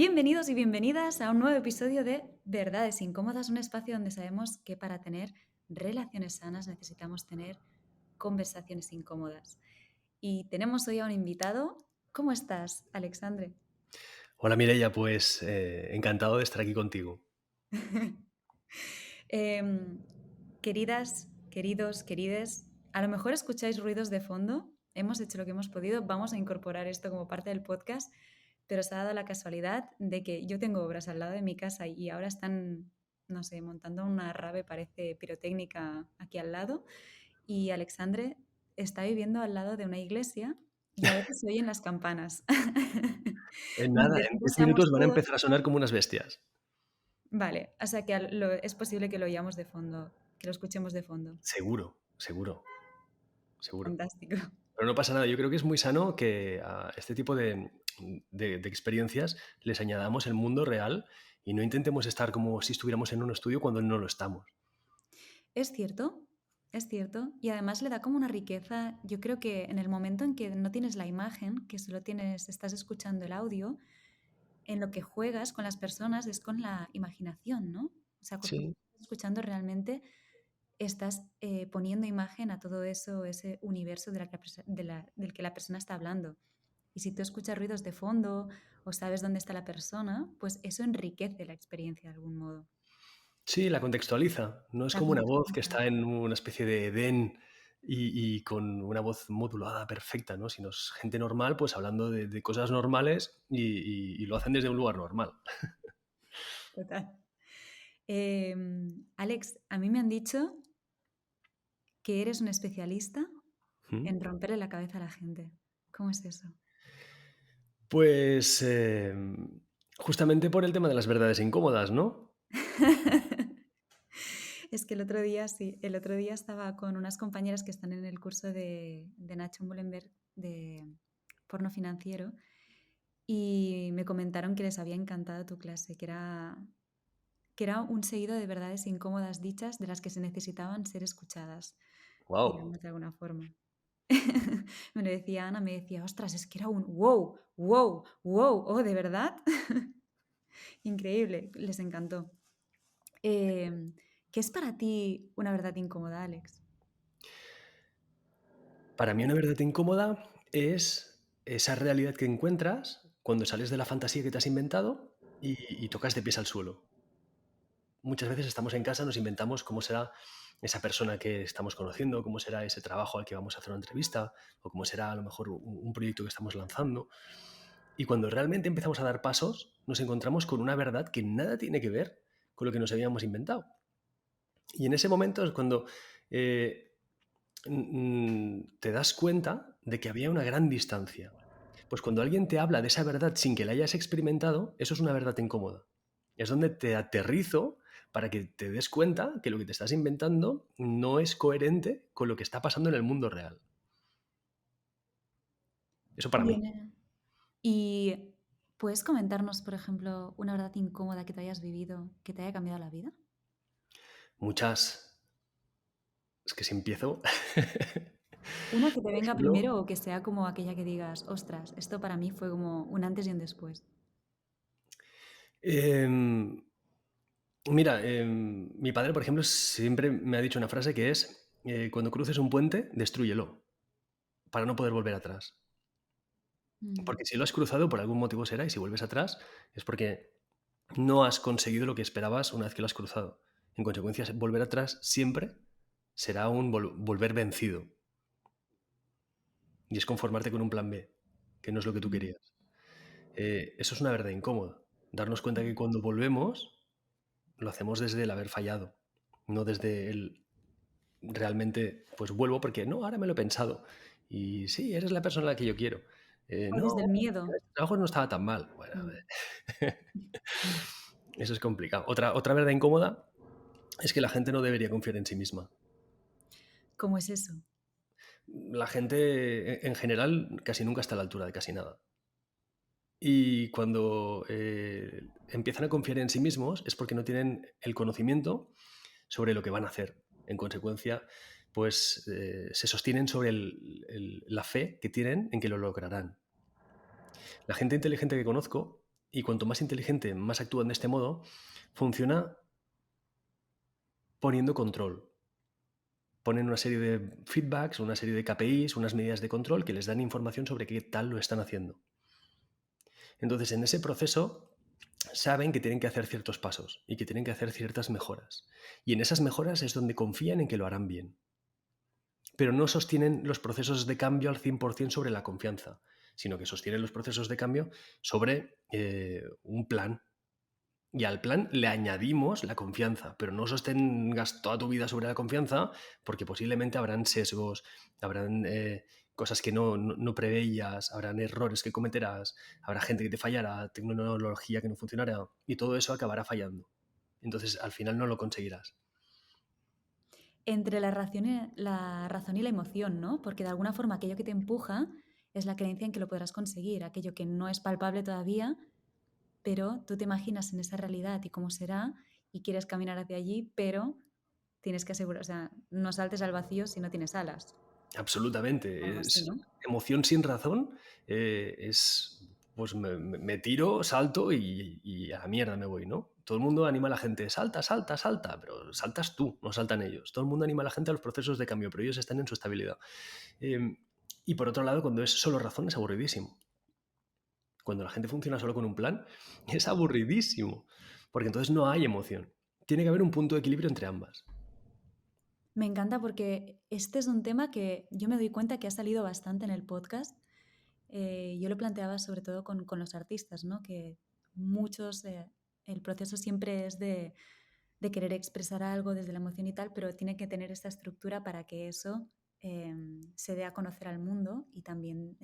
Bienvenidos y bienvenidas a un nuevo episodio de Verdades Incómodas, un espacio donde sabemos que para tener relaciones sanas necesitamos tener conversaciones incómodas. Y tenemos hoy a un invitado. ¿Cómo estás, Alexandre? Hola Mireia, pues encantado de estar aquí contigo. Em, Queridas, queridos, querides, a lo mejor escucháis ruidos de fondo. Hemos hecho lo que hemos podido. Vamos a incorporar esto como parte del podcast, pero se ha dado la casualidad de que yo tengo obras al lado de mi casa y ahora están, no sé, montando una rave, parece pirotécnica aquí al lado. Y Alexandre está viviendo al lado de una iglesia y a veces se oyen las campanas. En nada, Mientras en 10 estamos minutos van a todos. empezar a sonar como unas bestias. Vale, o sea que es posible que lo oigamos de fondo, que lo escuchemos de fondo. Seguro, seguro, seguro. Fantástico. Pero no pasa nada, yo creo que es muy sano que a este tipo de experiencias les añadamos el mundo real y no intentemos estar como si estuviéramos en un estudio cuando no lo estamos. Es cierto, es cierto. Y además le da como una riqueza. Yo creo que en el momento en que no tienes la imagen, que solo tienes, estás escuchando el audio, en lo que juegas con las personas es con la imaginación, ¿no? O sea, cuando tú Sí, estás escuchando realmente estás poniendo imagen a todo eso, ese universo del que la persona está hablando. Y si tú escuchas ruidos de fondo o sabes dónde está la persona, pues eso enriquece la experiencia de algún modo. sí, la contextualiza. No es La como una voz que contextualiza. está en una especie de Edén y con una voz modulada perfecta, ¿no? Sino es gente normal, pues hablando de cosas normales y lo hacen desde un lugar normal. Total. Alex, a mí me han dicho que eres un especialista ¿Mm? en romperle la cabeza a la gente. ¿Cómo es eso? Pues justamente por el tema de las verdades incómodas, ¿no? Es que el otro día, sí, el otro día estaba con unas compañeras que están en el curso de Nacho Mullenberg de porno financiero y me comentaron que les había encantado tu clase, que era un seguido de verdades incómodas dichas de las que se necesitaban ser escuchadas, Wow. digamos de alguna forma. Me lo decía Ana, me decía, ostras, es que era un wow, wow, wow, oh, ¿de verdad? Increíble, les encantó. ¿Qué es para ti una verdad incómoda, Alex? Para mí una verdad incómoda es esa realidad que encuentras cuando sales de la fantasía que te has inventado y tocas de pies al suelo. Muchas veces estamos en casa, nos inventamos cómo será esa persona que estamos conociendo, cómo será ese trabajo al que vamos a hacer una entrevista, o cómo será a lo mejor un proyecto que estamos lanzando. Y cuando realmente empezamos a dar pasos, nos encontramos con una verdad que nada tiene que ver con lo que nos habíamos inventado. Y en ese momento es cuando eh, te das cuenta de que había una gran distancia. Pues cuando alguien te habla de esa verdad sin que la hayas experimentado, eso es una verdad incómoda. Es donde te aterrizo para que te des cuenta que lo que te estás inventando no es coherente con lo que está pasando en el mundo real. Eso para mí. Viene. ¿Y puedes comentarnos, por ejemplo, una verdad incómoda que te hayas vivido, que te haya cambiado la vida? Muchas. Es que si empiezo. Una que te Por venga ejemplo, primero o que sea como aquella que digas, ostras, esto para mí fue como un antes y un después. em, mira, mi padre, por ejemplo, siempre me ha dicho una frase que es, cuando cruces un puente, destrúyelo, para no poder volver atrás. Mm. Porque si lo has cruzado, por algún motivo será, y si vuelves atrás, es porque no has conseguido lo que esperabas una vez que lo has cruzado. En consecuencia, volver atrás siempre será un volver vencido. Y es conformarte con un plan B, que no es lo que tú Mm. querías. Eso es una verdad incómoda. Darnos cuenta que Mm. cuando volvemos, lo hacemos desde el haber fallado, no desde el realmente, pues vuelvo porque no, ahora me lo he pensado. Y sí, eres la persona a la que yo quiero. O No, desde el miedo. este trabajo no estaba tan mal. Bueno, a ver, Mm. eso es complicado. Otra verdad incómoda es que la gente no debería confiar en sí misma. ¿Cómo es eso? La gente, en general, casi nunca está a la altura de casi nada. Y cuando empiezan a confiar en sí mismos es porque no tienen el conocimiento sobre lo que van a hacer. En consecuencia, pues se sostienen sobre la fe que tienen en que lo lograrán. La gente inteligente que conozco Y cuanto más inteligente, más actúan de este modo, funciona poniendo control. Ponen una serie de feedbacks, una serie de KPIs, unas medidas de control que les dan información sobre qué tal lo están haciendo. Entonces, en ese proceso saben que tienen que hacer ciertos pasos y que tienen que hacer ciertas mejoras. Y en esas mejoras es donde confían en que lo harán bien. Pero no sostienen los procesos de cambio al 100% sobre la confianza, sino que sostienen los procesos de cambio sobre un plan. Y al plan le añadimos la confianza, pero no sostengas toda tu vida sobre la confianza, porque posiblemente habrán sesgos, habrán cosas que no preveías, habrán errores que cometerás, habrá gente que te fallará, tecnología que no funcionará, y todo eso acabará fallando. Entonces, al final no lo conseguirás. Entre la razón y la emoción, ¿no? Porque de alguna forma aquello que te empuja es la creencia en que lo podrás conseguir, aquello que no es palpable todavía, pero tú te imaginas en esa realidad y cómo será y quieres caminar hacia allí, pero tienes que asegurar, o sea, no saltes al vacío si no tienes alas. Algo Absolutamente. así, ¿no? Es emoción sin razón. Pues me tiro, salto y a la mierda me voy, ¿no? Todo el mundo anima a la gente, salta, salta, salta, pero saltas tú, no saltan ellos. Todo el mundo anima a la gente a los procesos de cambio, pero ellos están en su estabilidad. Y por otro lado, cuando es solo razón, es aburridísimo. Cuando la gente funciona solo con un plan, es aburridísimo, porque entonces no hay emoción. Tiene que haber un punto de equilibrio entre ambas. Me encanta porque este es un tema que yo me doy cuenta que ha salido bastante en el podcast. Yo lo planteaba sobre todo con los artistas, ¿no? Que muchos, el proceso siempre es de querer expresar algo desde la emoción y tal, pero tiene que tener esta estructura para que eso se dé a conocer al mundo y también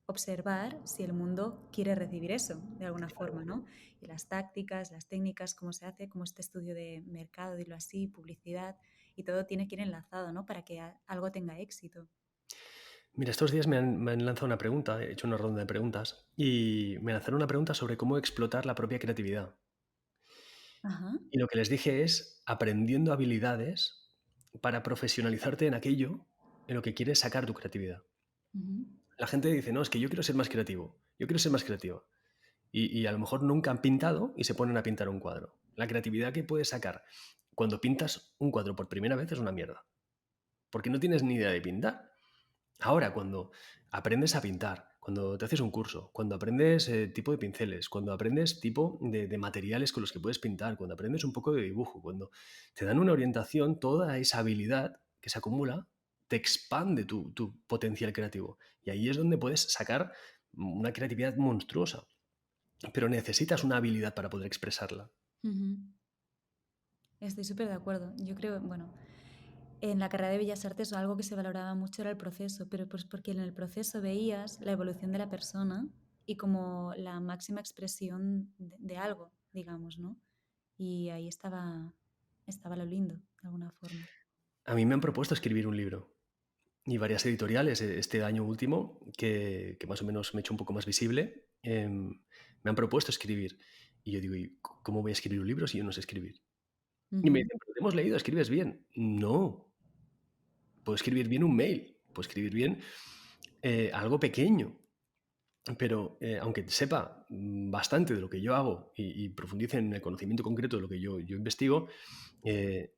observar si el mundo quiere recibir eso de alguna forma, ¿no? Y las tácticas, las técnicas, cómo se hace, como este estudio de mercado, dilo así, publicidad, y todo tiene que ir enlazado, ¿no? Para que algo tenga éxito. Mira, estos días me han lanzado una pregunta, he hecho una ronda de preguntas, y me lanzaron una pregunta sobre cómo explotar la propia creatividad. Ajá. Y lo que les dije es aprendiendo habilidades para profesionalizarte en aquello en lo que quieres sacar tu creatividad. Uh-huh. La gente dice, no, es que yo quiero ser más creativo, yo quiero ser más creativa. Y a lo mejor nunca han pintado y se ponen a pintar un cuadro. La creatividad que puedes sacar cuando pintas un cuadro por primera vez es una mierda, porque no tienes ni idea de pintar. Ahora, cuando aprendes a pintar, cuando te haces un curso, cuando aprendes tipo de pinceles, cuando aprendes tipo de materiales con los que puedes pintar, cuando aprendes un poco de dibujo, cuando te dan una orientación, toda esa habilidad que se acumula te expande tu potencial creativo. Y ahí es donde puedes sacar una creatividad monstruosa. Pero necesitas una habilidad para poder expresarla. Uh-huh. Estoy súper de acuerdo. Yo creo, bueno, en la carrera de Bellas Artes algo que se valoraba mucho era el proceso, pero pues porque en el proceso veías la evolución de la persona y como la máxima expresión de algo, digamos, ¿no? Y ahí estaba lo lindo, de alguna forma. A mí me han propuesto escribir un libro y varias editoriales este año último, que más o menos me he hecho un poco más visible, me han propuesto escribir. Y yo digo, ¿y cómo voy a escribir un libro si yo no sé escribir? Y me Ujú. dicen, pero te hemos leído, escribes bien. No, puedo escribir bien un mail, puedo escribir bien algo pequeño, pero aunque sepa bastante de lo que yo hago y profundice en el conocimiento concreto de lo que yo investigo,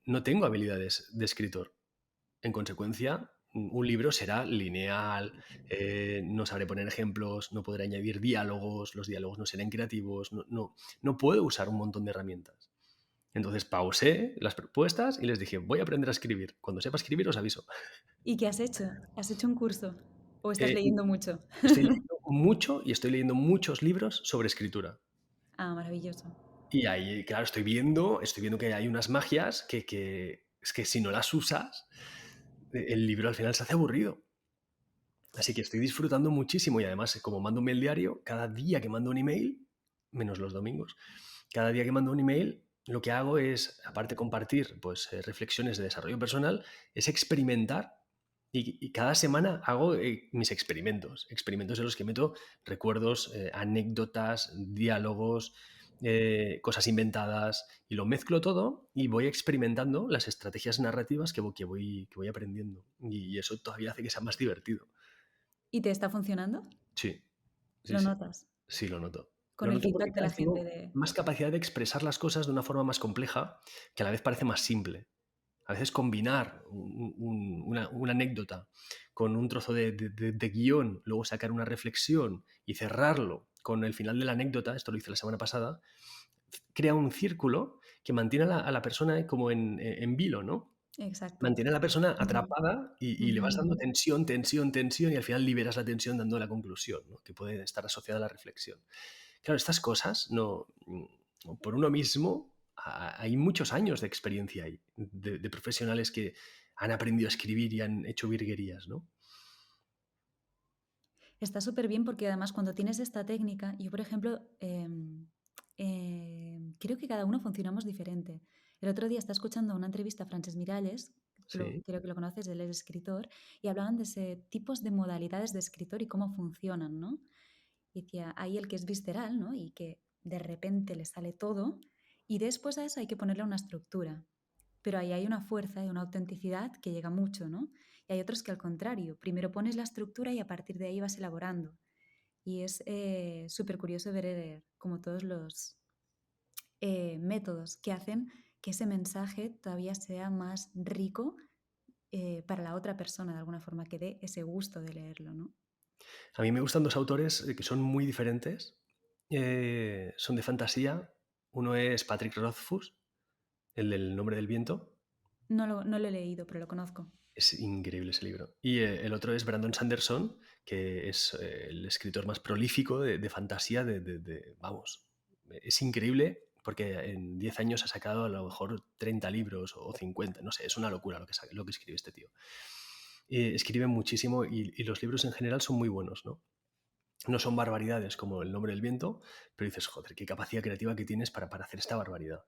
no tengo habilidades de escritor. En consecuencia, un libro será lineal, no sabré poner ejemplos, no podré añadir diálogos, los diálogos no serán creativos, no puedo usar un montón de herramientas. Entonces pausé las propuestas y les dije, voy a aprender a escribir. Cuando sepa escribir os aviso. ¿Y qué has hecho? ¿Has hecho un curso? ¿O estás Eh, leyendo mucho? Estoy leyendo mucho y estoy leyendo muchos libros sobre escritura. Ah, maravilloso. Y ahí, claro, estoy viendo que hay unas magias que es que si no las usas, el libro al final se hace aburrido. Así que estoy disfrutando muchísimo y además, como mando un mail diario, cada día que mando un email, menos los domingos, cada día que mando un email, lo que hago es, aparte de compartir pues, reflexiones de desarrollo personal, es experimentar y cada semana hago mis experimentos en los que meto recuerdos, anécdotas, diálogos, cosas inventadas y lo mezclo todo y voy experimentando las estrategias narrativas que voy aprendiendo y eso todavía hace que sea más divertido. ¿Y te está funcionando? Sí, sí, ¿Lo sí, notas? sí lo noto. con Lo el noto porque feedback de cada la vez gente tengo de... más capacidad de expresar las cosas de una forma más compleja, que a la vez parece más simple. A veces combinar una anécdota con un trozo de guión, luego sacar una reflexión y cerrarlo con el final de la anécdota, esto lo hice la semana pasada, crea un círculo que mantiene a la persona como en vilo, ¿no? Exacto. Mantiene a la persona Ujú, atrapada y le vas dando ujú. tensión, tensión, tensión y al final liberas la tensión dando la conclusión, ¿no? Que puede estar asociada a la reflexión. Claro, estas cosas, no, por uno mismo, hay muchos años de experiencia ahí, de profesionales que han aprendido a escribir y han hecho virguerías, ¿no? Está súper bien porque además cuando tienes esta técnica, yo por ejemplo, creo que cada uno funcionamos diferente. El otro día estaba escuchando una entrevista a Frances Miralles, Sí. creo que lo conoces, él es escritor, y hablaban de ese tipos de modalidades de escritor y cómo funcionan, ¿no? Y decía, hay el que es visceral, ¿no? Y que de repente le sale todo, y después a eso hay que ponerle una estructura. Pero ahí hay una fuerza y una autenticidad que llega mucho, ¿no? Y hay otros que al contrario, primero pones la estructura y a partir de ahí vas elaborando. Y es súper curioso ver como todos los métodos que hacen que ese mensaje todavía sea más rico para la otra persona, de alguna forma, que dé ese gusto de leerlo, ¿no? A mí me gustan dos autores que son muy diferentes, son de fantasía. Uno es Patrick Rothfuss, el del Nombre del Viento. No lo he leído, pero lo conozco. Es increíble ese libro. Y el otro es Brandon Sanderson, que es el escritor más prolífico de fantasía, vamos, es increíble porque en 10 años ha sacado a lo mejor 30 libros o 50, no sé, es una locura lo que escribe este tío. Escribe muchísimo y los libros en general son muy buenos, ¿no? No son barbaridades como El Nombre del Viento, pero dices, joder, qué capacidad creativa que tienes para hacer esta barbaridad.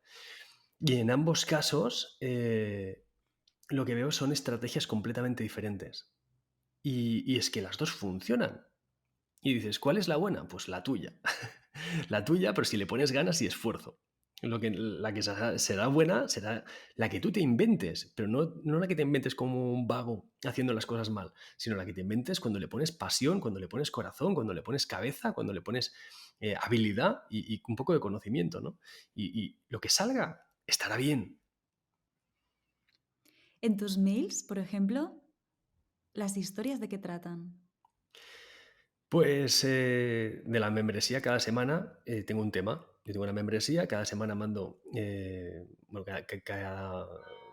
Y en ambos casos, lo que veo son estrategias completamente diferentes. Y es que las dos funcionan. Y dices, ¿cuál es la buena? Pues la tuya. La tuya, pero si le pones ganas y esfuerzo. La que será buena será la que tú te inventes, pero no la que te inventes como un vago haciendo las cosas mal, sino la que te inventes cuando le pones pasión, cuando le pones corazón, cuando le pones cabeza, cuando le pones habilidad y un poco de conocimiento, ¿no? Y lo que salga estará bien. En tus mails, por ejemplo, las historias de qué tratan. Pues de la membresía cada semana tengo un tema. Yo tengo una membresía, cada semana mando, bueno, cada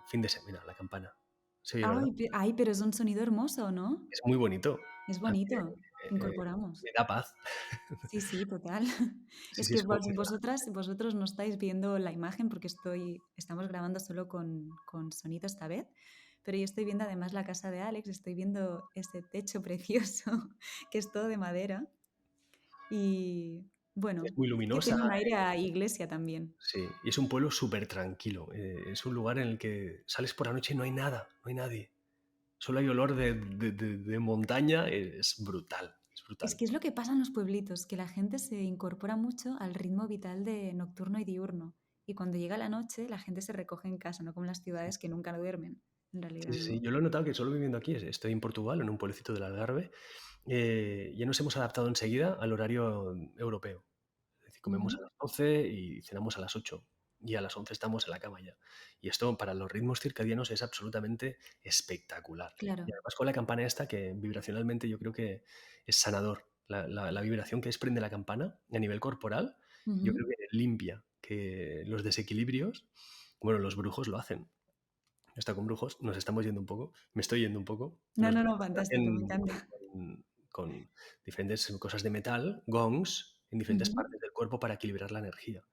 fin de semana, mira, la campana. ¿Se oye, verdad? Ay, pero es un sonido hermoso, ¿no? Es muy bonito. Es A mí bonito. me Incorporamos. me da paz. Sí, sí, total. Sí, Es sí, que es como muy relajante. vosotros no estáis viendo la imagen porque estamos grabando solo con sonido esta vez, pero yo estoy viendo además la casa de Alex, estoy viendo ese techo precioso que es todo de madera y Es bueno, muy es que luminosa. tiene un aire a iglesia también. Sí, y es un pueblo súper tranquilo. Es un lugar en el que sales por la noche y no hay nada, no hay nadie. Solo hay olor de montaña. Es brutal, es Es brutal. que es lo que pasa en los pueblitos, que la gente se incorpora mucho al ritmo vital de nocturno y diurno. Y cuando llega la noche, la gente se recoge en casa, no como en las ciudades que nunca duermen, en Sí, realidad, sí, sí. ¿no? Yo lo he notado que solo viviendo aquí, estoy en Portugal, en un pueblecito del Algarve, ya nos hemos adaptado enseguida al horario europeo. Es decir, comemos Ujú. a las 12 y cenamos a las 8 y a las 11 estamos en la cama ya. Y esto para los ritmos circadianos es absolutamente espectacular. Claro. Y además con la campana esta que vibracionalmente yo creo que es sanador. La vibración que desprende la campana a nivel corporal, yo Ujú. creo que limpia, que los desequilibrios, bueno, los brujos lo hacen. Está con brujos, nos estamos yendo un poco, me estoy yendo un poco. No, Los no, no, brujos fantástico, me hacen encanta. con diferentes cosas de metal, gongs, en diferentes Ujú. partes del cuerpo para equilibrar la energía,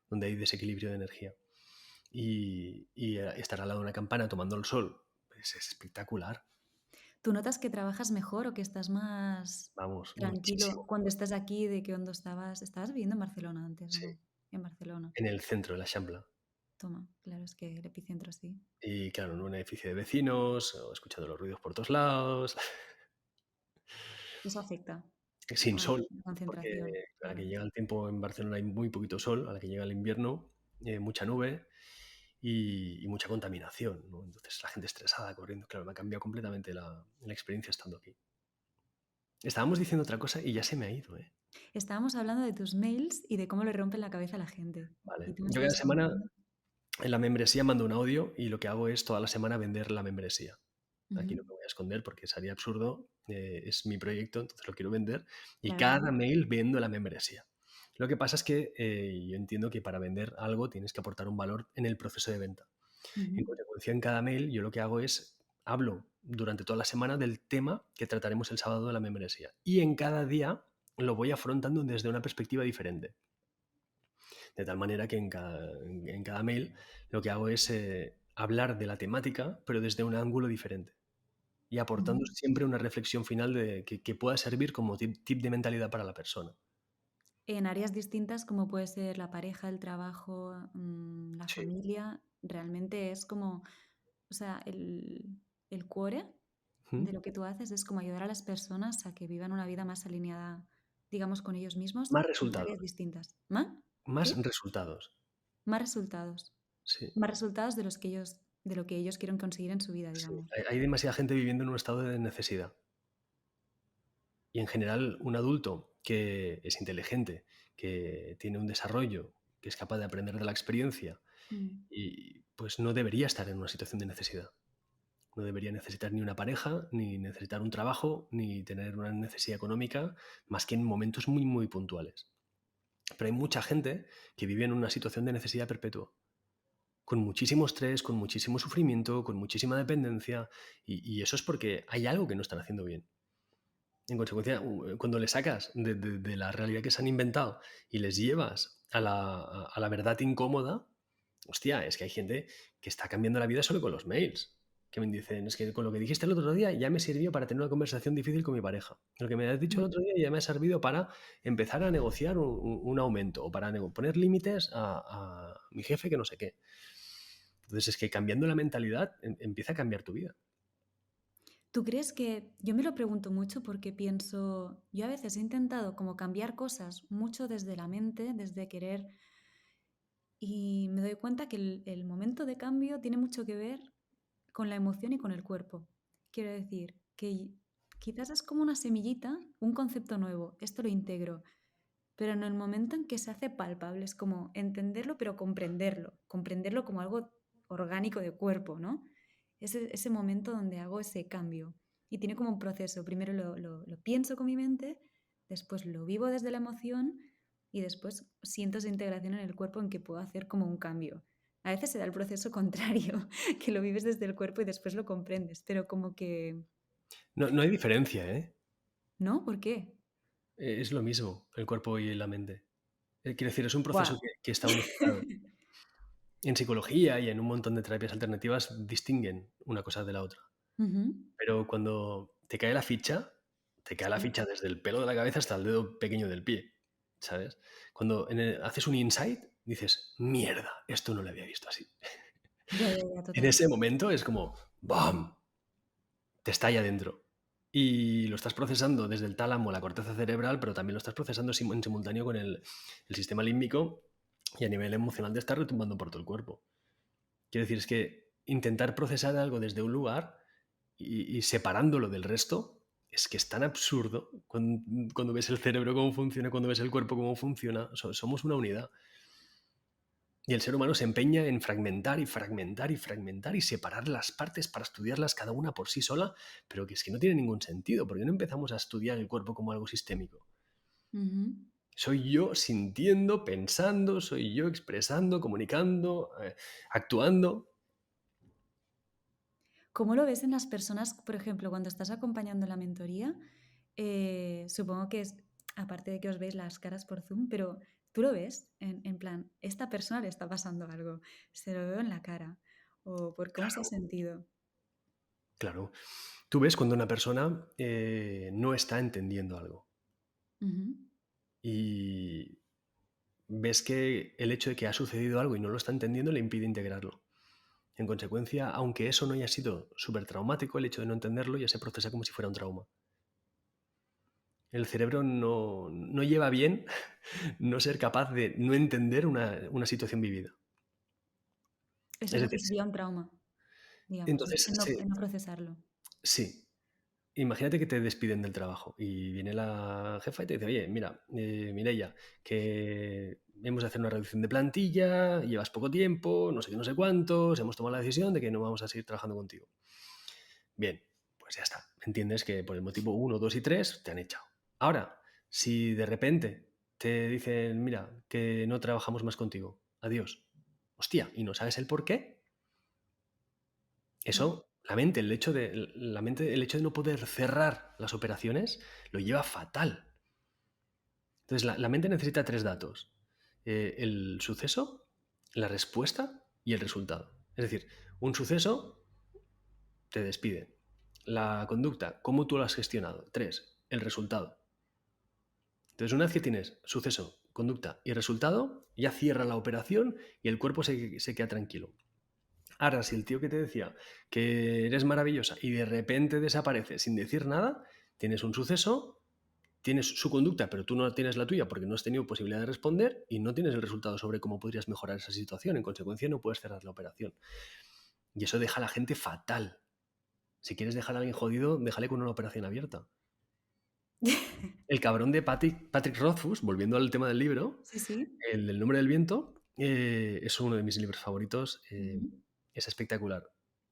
donde hay desequilibrio de energía. Y estar al lado de una campana tomando el sol, pues es espectacular. ¿Tú notas que trabajas mejor o que estás más Vamos, tranquilo muchísimo. cuando estás aquí de que cuando estabas? ¿Estabas viviendo en Barcelona antes o Sí, no? En Barcelona. en el centro de la Shambla. Toma, claro, es que el epicentro sí. Y claro, en un edificio de vecinos, o escuchando los ruidos por todos lados, Eso afecta sin a sol, la porque concentración, a la que claro. llega el tiempo en Barcelona hay muy poquito sol, a la que llega el invierno, mucha nube y mucha contaminación, ¿no? Entonces la gente estresada, corriendo, claro, me ha cambiado completamente la experiencia estando aquí. Estábamos diciendo otra cosa y ya se me ha ido, ¿eh? Estábamos hablando de tus mails y de cómo le rompen la cabeza a la gente. Y Vale. tú me Yo cada estabas semana contando. en la membresía mando un audio y lo que hago es toda la semana vender la membresía. Aquí Ujú, no me voy a esconder porque sería absurdo. Es mi proyecto, entonces lo quiero vender. Y claro, claro. cada mail vendo la membresía. Lo que pasa es que yo entiendo que para vender algo tienes que aportar un valor en el proceso de venta. En Ujú, consecuencia, en cada mail yo lo que hago es hablo durante toda la semana del tema que trataremos el sábado de la membresía. Y en cada día lo voy afrontando desde una perspectiva diferente. De tal manera que en cada mail lo que hago es hablar de la temática, pero desde un ángulo diferente. Y aportando ujú. siempre una reflexión final que pueda servir como tip de mentalidad para la persona. En áreas distintas como puede ser la pareja, el trabajo, la Sí. familia, realmente es como, o sea, el core ¿Mm? de lo que tú haces es como ayudar a las personas a que vivan una vida más alineada, digamos, con ellos mismos Más en áreas resultados. distintas. ¿Más? Más ¿Qué? resultados. Más resultados. Sí. Más resultados de lo que ellos quieren conseguir en su vida, Sí. digamos. Hay demasiada gente viviendo en un estado de necesidad. Y en general, un adulto que es inteligente, que tiene un desarrollo, que es capaz de aprender de la experiencia, Mm. y pues no debería estar en una situación de necesidad. No debería necesitar ni una pareja, ni necesitar un trabajo, ni tener una necesidad económica, más que en momentos muy, muy puntuales. Pero hay mucha gente que vive en una situación de necesidad perpetua, con muchísimo estrés, con muchísimo sufrimiento, con muchísima dependencia, y eso es porque hay algo que no están haciendo bien. En consecuencia, cuando le sacas de la realidad que se han inventado y les llevas a la verdad incómoda, hostia, es que hay gente que está cambiando la vida solo con los mails. Que me dicen, es que con lo que dijiste el otro día ya me sirvió para tener una conversación difícil con mi pareja. Lo que me has dicho el Mm. otro día ya me ha servido para empezar a negociar un aumento o para poner límites a mi jefe que no sé qué. Entonces es que cambiando la mentalidad empieza a cambiar tu vida. ¿Tú crees que, yo me lo pregunto mucho porque pienso, yo a veces he intentado como cambiar cosas mucho desde la mente, desde querer, y me doy cuenta que el momento de cambio tiene mucho que ver con la emoción y con el cuerpo. Quiero decir que quizás es como una semillita, un concepto nuevo, esto lo integro, pero en el momento en que se hace palpable, es como entenderlo, pero comprenderlo como algo orgánico de cuerpo, ¿no? Ese momento donde hago ese cambio. Y tiene como un proceso. Primero lo pienso con mi mente, después lo vivo desde la emoción y después siento esa integración en el cuerpo en que puedo hacer como un cambio. A veces se da el proceso contrario, que lo vives desde el cuerpo y después lo comprendes, pero como que, No, no hay diferencia, ¿eh? ¿no? ¿Por qué? Es lo mismo, el cuerpo y la mente. Quiero decir, es un proceso ¡Guau! que está unificado. En psicología y en un montón de terapias alternativas distinguen una cosa de la otra. Ujú, Pero cuando te cae la sí. ficha desde el pelo de la cabeza hasta el dedo pequeño del pie, ¿sabes? Cuando haces un insight, dices, mierda, esto no lo había visto así. Ya, ya, ya, En total. ese momento es como, ¡bam! Te estalla dentro. Y lo estás procesando desde el tálamo, la corteza cerebral, pero también lo estás procesando en simultáneo con el sistema límbico y a nivel emocional te está retumbando por todo el cuerpo. Quiero decir, es que intentar procesar algo desde un lugar y separándolo del resto es que es tan absurdo cuando ves el cerebro cómo funciona, cuando ves el cuerpo cómo funciona. Somos una unidad. Y el ser humano se empeña en fragmentar y fragmentar y fragmentar y separar las partes para estudiarlas cada una por sí sola, pero que es que no tiene ningún sentido, porque no empezamos a estudiar el cuerpo como algo sistémico. Ujú. Soy yo sintiendo, pensando, soy yo expresando, comunicando, actuando. ¿Cómo lo ves en las personas, por ejemplo, cuando estás acompañando la mentoría? Supongo que es, aparte de que os veis las caras por Zoom, pero tú lo ves en plan, esta persona le está pasando algo, se lo veo en la cara, o por cómo se ha Claro, sentido. claro. Tú ves cuando una persona no está entendiendo algo Ujú. y ves que el hecho de que ha sucedido algo y no lo está entendiendo le impide integrarlo. En consecuencia, aunque eso no haya sido súper traumático, el hecho de no entenderlo ya se procesa como si fuera un trauma. El cerebro no lleva bien no ser capaz de no entender una situación vivida. Eso Es es lo que decir, sería un trauma, digamos, entonces, en no procesarlo. sí. imagínate que te despiden del trabajo y viene la jefa y te dice, oye, mira, Mireia, que hemos de hacer una reducción de plantilla, llevas poco tiempo, no sé qué, no sé cuántos, hemos tomado la decisión de que no vamos a seguir trabajando contigo. Bien, pues ya está. Entiendes que por el motivo 1, 2 y 3 te han echado. Ahora, si de repente te dicen, mira, que no trabajamos más contigo, adiós, hostia, y no sabes el por qué, Buah. eso, la mente, el hecho de no poder cerrar las operaciones lo lleva fatal. Entonces, la mente necesita 3 datos. El suceso, la respuesta y el resultado. Es decir, un suceso te despide. La conducta, cómo tú lo has gestionado. 3, el resultado. Entonces, una vez que tienes suceso, conducta y resultado, ya cierra la operación y el cuerpo se queda tranquilo. Ahora, si el tío que te decía que eres maravillosa y de repente desaparece sin decir nada, tienes un suceso, tienes su conducta, pero tú no tienes la tuya porque no has tenido posibilidad de responder y no tienes el resultado sobre cómo podrías mejorar esa situación. En consecuencia, no puedes cerrar la operación. Y eso deja a la gente fatal. Si quieres dejar a alguien jodido, déjale con una operación abierta. El cabrón de Patrick Rothfuss, volviendo al tema del libro, Sí, sí. el del nombre del viento, es uno de mis libros favoritos. Ujú. Es espectacular.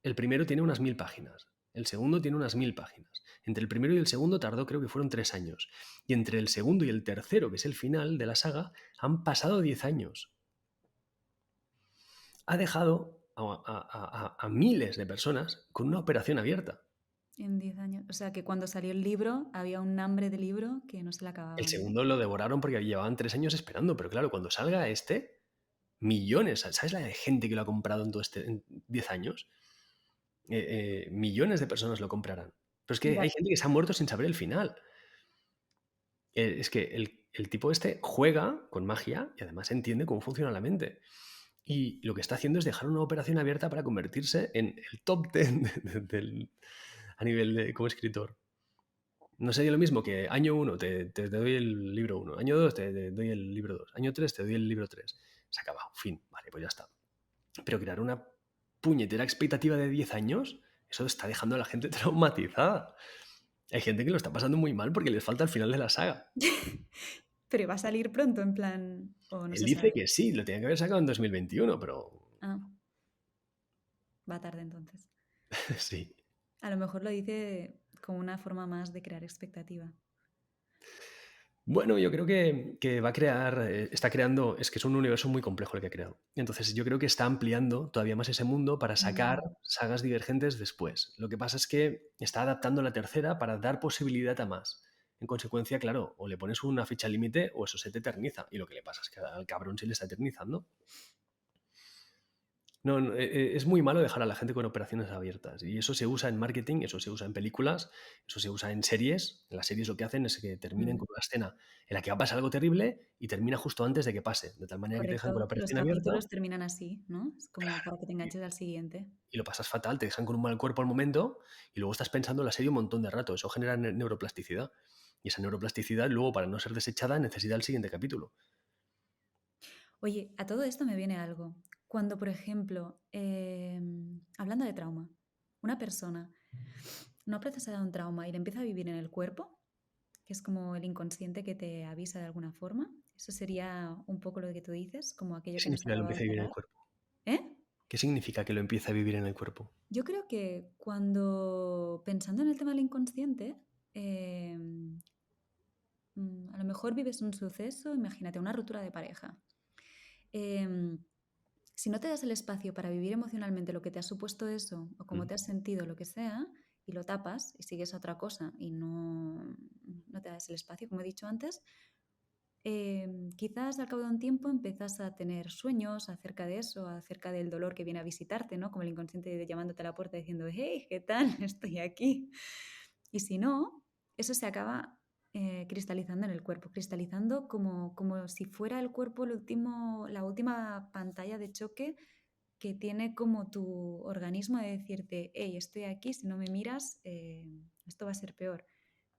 El primero tiene unas 1000 páginas. El segundo tiene unas 1000 páginas. Entre el primero y el segundo tardó, creo que fueron 3 años. Y entre el segundo y el tercero, que es el final de la saga, han pasado 10 años. Ha dejado a miles de personas con una operación abierta. En 10 años. O sea que cuando salió el libro había un hambre de libro que no se le El acababan. segundo lo devoraron porque llevaban 3 años esperando, pero claro, cuando salga este, millones, ¿sabes la de gente que lo ha comprado en 10 años? Millones de personas lo comprarán. Pero es que Ya. hay gente que se ha muerto sin saber el final. Es que el tipo este juega con magia y además entiende cómo funciona la mente. Y lo que está haciendo es dejar una operación abierta para convertirse en el top 10 a nivel de como escritor. No sería lo mismo que año 1 te doy el libro 1, año 2 te doy el libro 2, año 3 te doy el libro 3. Se ha acabado, fin, vale, pues ya está. Pero crear una puñetera expectativa de 10 años, eso está dejando a la gente traumatizada. Hay gente que lo está pasando muy mal porque les falta el final de la saga. Pero va a salir pronto, en plan. O no Él se dice sabe. que sí, lo tenía que haber sacado en 2021, pero Ah, va tarde entonces. sí. A lo mejor lo dice como una forma más de crear expectativa. Bueno, yo creo que va a crear, está creando, es que es un universo muy complejo el que ha creado. Entonces yo creo que está ampliando todavía más ese mundo para sacar Mm. sagas divergentes después. Lo que pasa es que está adaptando la tercera para dar posibilidad a más. En consecuencia, claro, o le pones una fecha límite o eso se te eterniza. Y lo que le pasa es que al cabrón se le está eternizando. No, no, es muy malo dejar a la gente con operaciones abiertas. Y eso se usa en marketing, eso se usa en películas, eso se usa en series. En las series lo que hacen es que terminen Mm. con una escena en la que va a pasar algo terrible y termina justo antes de que pase. De tal manera que te dejan con la Correcto. Los operación abierta capítulos terminan así, ¿no? Es como para que te y, enganches al siguiente. y lo pasas fatal, te dejan con un mal cuerpo al momento y luego estás pensando en la serie un montón de rato. Eso genera neuroplasticidad. Y esa neuroplasticidad luego, para no ser desechada, necesita el siguiente capítulo. Oye, a todo esto me viene algo. Cuando, por ejemplo, hablando de trauma, una persona no ha procesado un trauma y le empieza a vivir en el cuerpo, que es como el inconsciente que te avisa de alguna forma, eso sería un poco lo que tú dices, como ¿Qué aquello que nos significa que lo acaba de empiece a vivir en el cerrar. cuerpo? ¿Eh? ¿Qué significa que lo empiece a vivir en el cuerpo? Yo creo que cuando, pensando en el tema del inconsciente, em, a lo mejor vives un suceso, imagínate, una ruptura de pareja. Em, si no te das el espacio para vivir emocionalmente lo que te ha supuesto eso, o cómo Mm. te has sentido, lo que sea, y lo tapas y sigues a otra cosa y no te das el espacio, como he dicho antes, quizás al cabo de un tiempo empiezas a tener sueños acerca de eso, acerca del dolor que viene a visitarte, ¿no? Como el inconsciente llamándote a la puerta diciendo, hey, ¿qué tal? Estoy aquí. Y si no, eso se acaba cristalizando en el cuerpo, cristalizando como si fuera el cuerpo la última pantalla de choque que tiene como tu organismo de decirte, hey, estoy aquí, si no me miras, esto va a ser peor.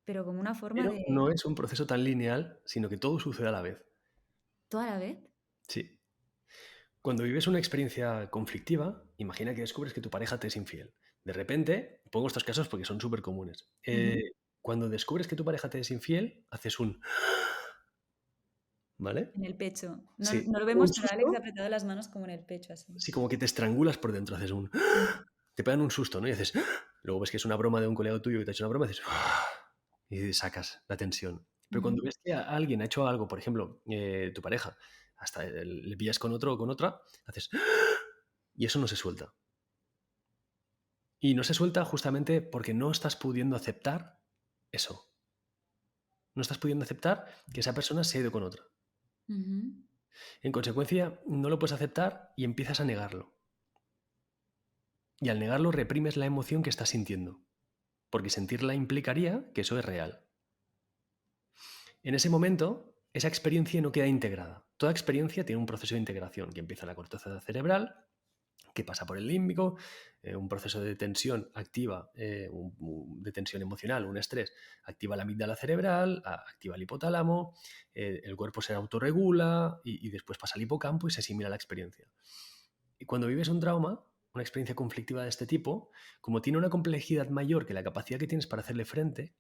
Pero como una forma Pero de no es un proceso tan lineal, sino que todo sucede a la vez. toda la vez. Sí. Cuando vives una experiencia conflictiva, imagina que descubres que tu pareja te es infiel. De repente, pongo estos casos porque son súper comunes. Ujú. Cuando descubres que tu pareja te es infiel, haces un... ¿Vale? En el pecho. No, Sí, no lo un vemos, pero Alex ha susto, apretado las manos como en el pecho, así. sí, como que te estrangulas por dentro, haces un... Mm. Te pegan un susto, ¿no? Y haces... Luego ves que es una broma de un colega tuyo que te ha hecho una broma y dices... Y sacas la tensión. Pero cuando Ujú. ves que alguien ha hecho algo, por ejemplo, tu pareja, hasta le pillas con otro o con otra, haces... Y eso no se suelta. Y no se suelta justamente porque no estás pudiendo aceptar eso. No estás pudiendo aceptar que esa persona se ha ido con otra. Ujú. En consecuencia, no lo puedes aceptar y empiezas a negarlo. Y al negarlo reprimes la emoción que estás sintiendo, porque sentirla implicaría que eso es real. En ese momento, esa experiencia no queda integrada. Toda experiencia tiene un proceso de integración que empieza en la corteza cerebral, que pasa por el límbico, un proceso de tensión activa, de tensión emocional, un estrés, activa la amígdala cerebral, activa el hipotálamo, el cuerpo se autorregula y después pasa al hipocampo y se asimila la experiencia. Y cuando vives un trauma, una experiencia conflictiva de este tipo, como tiene una complejidad mayor que la capacidad que tienes para hacerle frente,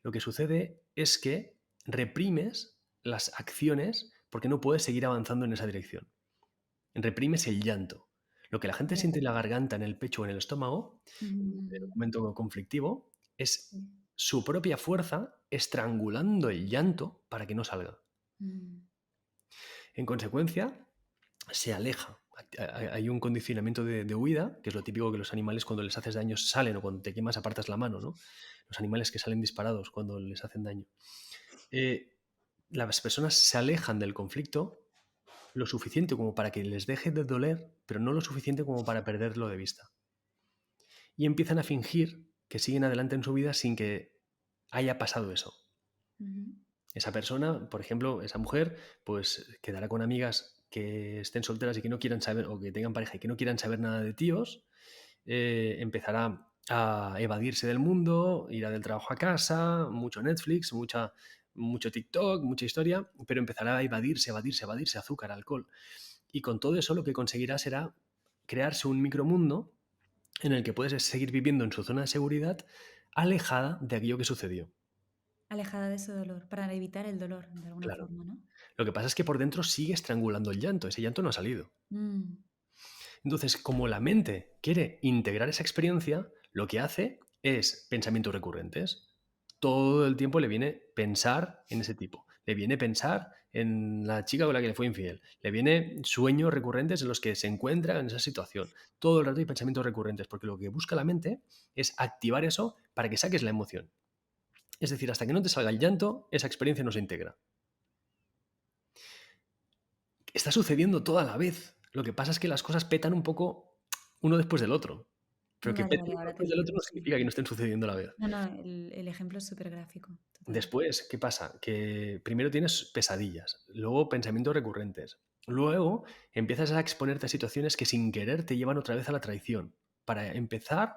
lo que sucede es que reprimes las acciones porque no puedes seguir avanzando en esa dirección. Reprimes el llanto. Lo que la gente Ya. siente en la garganta, en el pecho o en el estómago, en un Mm. momento conflictivo, es Sí. su propia fuerza estrangulando el llanto para que no salga. Mm. En consecuencia, se aleja. Hay un condicionamiento de huida, que es lo típico que los animales cuando les haces daño salen, o cuando te quemas apartas la mano, ¿no? Los animales que salen disparados cuando les hacen daño. Eh, las personas se alejan del conflicto lo suficiente como para que les deje de doler, pero no lo suficiente como para perderlo de vista. Y empiezan a fingir que siguen adelante en su vida sin que haya pasado eso. Ujú. Esa persona, por ejemplo, esa mujer, pues quedará con amigas que estén solteras y que no quieran saber, o que tengan pareja y que no quieran saber nada de tíos, empezará a evadirse del mundo, irá del trabajo a casa, mucho Netflix, mucho TikTok, mucha historia, pero empezará a evadirse, azúcar, alcohol. Y con todo eso lo que conseguirá será crearse un micromundo en el que puedes seguir viviendo en su zona de seguridad alejada de aquello que sucedió. Alejada de ese dolor, para evitar el dolor, de alguna Claro. forma, ¿no? Lo que pasa es que por dentro sigue estrangulando el llanto, ese llanto no ha salido. Mm. Entonces, como la mente quiere integrar esa experiencia, lo que hace es pensamientos recurrentes. Todo el tiempo le viene pensar en ese tipo. Le viene pensar en la chica con la que le fue infiel. Le viene sueños recurrentes en los que se encuentra en esa situación. Todo el rato hay pensamientos recurrentes, porque lo que busca la mente es activar eso para que saques la emoción. Es decir, hasta que no te salga el llanto, esa experiencia no se integra. Está sucediendo toda la vez. Lo que pasa es que las cosas petan un poco uno después del otro. Pero que Vale, peten vale, uno ahora te después del otro entiendo, no sí. significa que no estén sucediendo a la vez. No, no, el ejemplo es súper gráfico, total. Después, ¿qué pasa? Que primero tienes pesadillas, luego pensamientos recurrentes, luego empiezas a exponerte a situaciones que sin querer te llevan otra vez a la traición, para empezar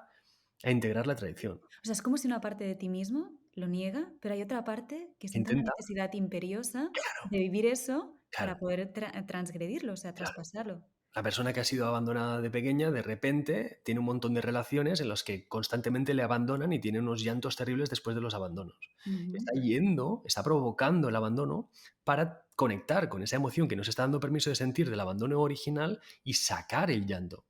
a integrar la traición. O sea, es como si una parte de ti mismo lo niega, pero hay otra parte que siente una Intenta, necesidad imperiosa de vivir eso para claro, poder transgredirlo, o sea, claro. traspasarlo. La persona que ha sido abandonada de pequeña, de repente, tiene un montón de relaciones en las que constantemente le abandonan y tiene unos llantos terribles después de los abandonos. Ujú. Está provocando el abandono para conectar con esa emoción que nos está dando permiso de sentir del abandono original y sacar el llanto.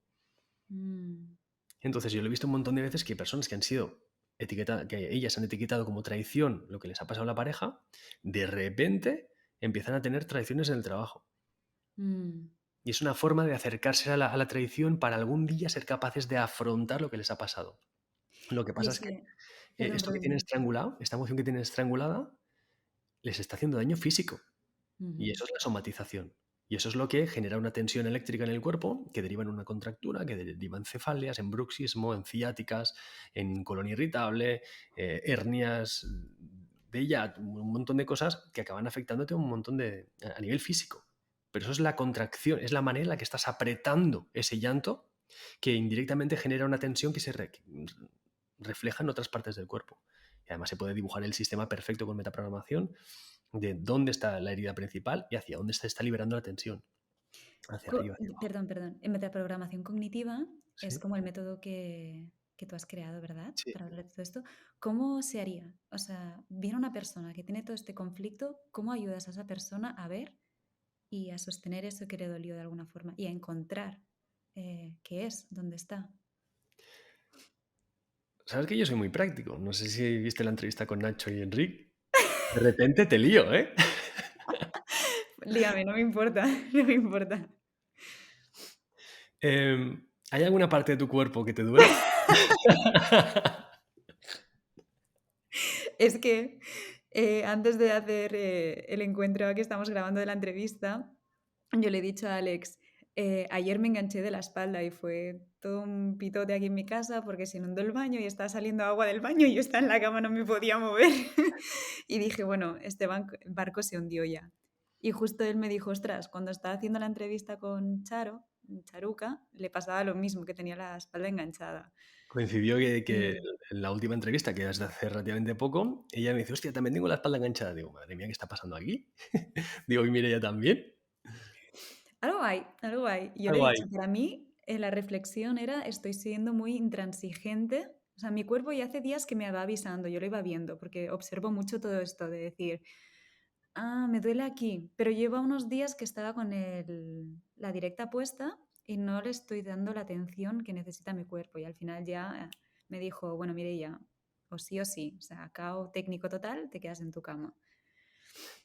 Mm. Entonces, yo lo he visto un montón de veces que personas que han sido etiquetadas, que ellas han etiquetado como traición lo que les ha pasado a la pareja, de repente empiezan a tener traiciones en el trabajo. Mm. Y es una forma de acercarse a la tradición para algún día ser capaces de afrontar lo que les ha pasado. Lo que Y pasa es es que que, perdón, esto que tienen perdón. estrangulado, esta emoción que tienen estrangulada, les está haciendo daño físico. Y Ujú. eso es la somatización. Y eso es lo que genera una tensión eléctrica en el cuerpo que deriva en una contractura, que deriva en cefaleas, en bruxismo, en ciáticas, en colon irritable, hernias de ya, un montón de cosas que acaban afectándote un montón a nivel físico. Pero eso es la contracción, es la manera en la que estás apretando ese llanto que indirectamente genera una tensión que refleja en otras partes del cuerpo. Y además se puede dibujar el sistema perfecto con metaprogramación de dónde está la herida principal y hacia dónde se está liberando la tensión. Hacia arriba, hacia abajo. Perdón, perdón. En metaprogramación cognitiva es ¿Sí? como el método que que tú has creado, ¿verdad? Sí. Para hablar de todo esto. ¿Cómo se haría? O sea, viene una persona que tiene todo este conflicto, ¿cómo ayudas a esa persona a ver y a sostener eso que le dolió de alguna forma y a encontrar qué es, dónde está? Sabes que yo soy muy práctico. No sé si viste la entrevista con Nacho y Enrique. De repente te lío, ¿eh? Líame, no me importa, no me importa. ¿Hay alguna parte de tu cuerpo que te duela? Es que antes de hacer el encuentro que estamos grabando de la entrevista, yo le he dicho a Alex, ayer me enganché de la espalda y fue todo un pitote aquí en mi casa porque se inundó el baño y estaba saliendo agua del baño y yo estaba en la cama, no me podía mover. Y dije, bueno, este barco se hundió ya. Y justo él me dijo, ostras, cuando estaba haciendo la entrevista con Charuca, le pasaba lo mismo, que tenía la espalda enganchada. Coincidió que Y en la última entrevista, que es de hace relativamente poco, ella me dice, hostia, también tengo la espalda enganchada. Digo, madre mía, ¿qué está pasando aquí? Digo, y mire, ella también. algo hay, algo hay. Y yo le he Algo hay. dicho, para mí la reflexión era, estoy siendo muy intransigente. O sea, mi cuerpo ya hace días que me va avisando, yo lo iba viendo, porque observo mucho todo esto de decir, ah, me duele aquí, pero lleva unos días que estaba con la directa puesta y no le estoy dando la atención que necesita mi cuerpo. Y al final ya me dijo, bueno, mire ya, o sí, o sea, cao técnico total, te quedas en tu cama.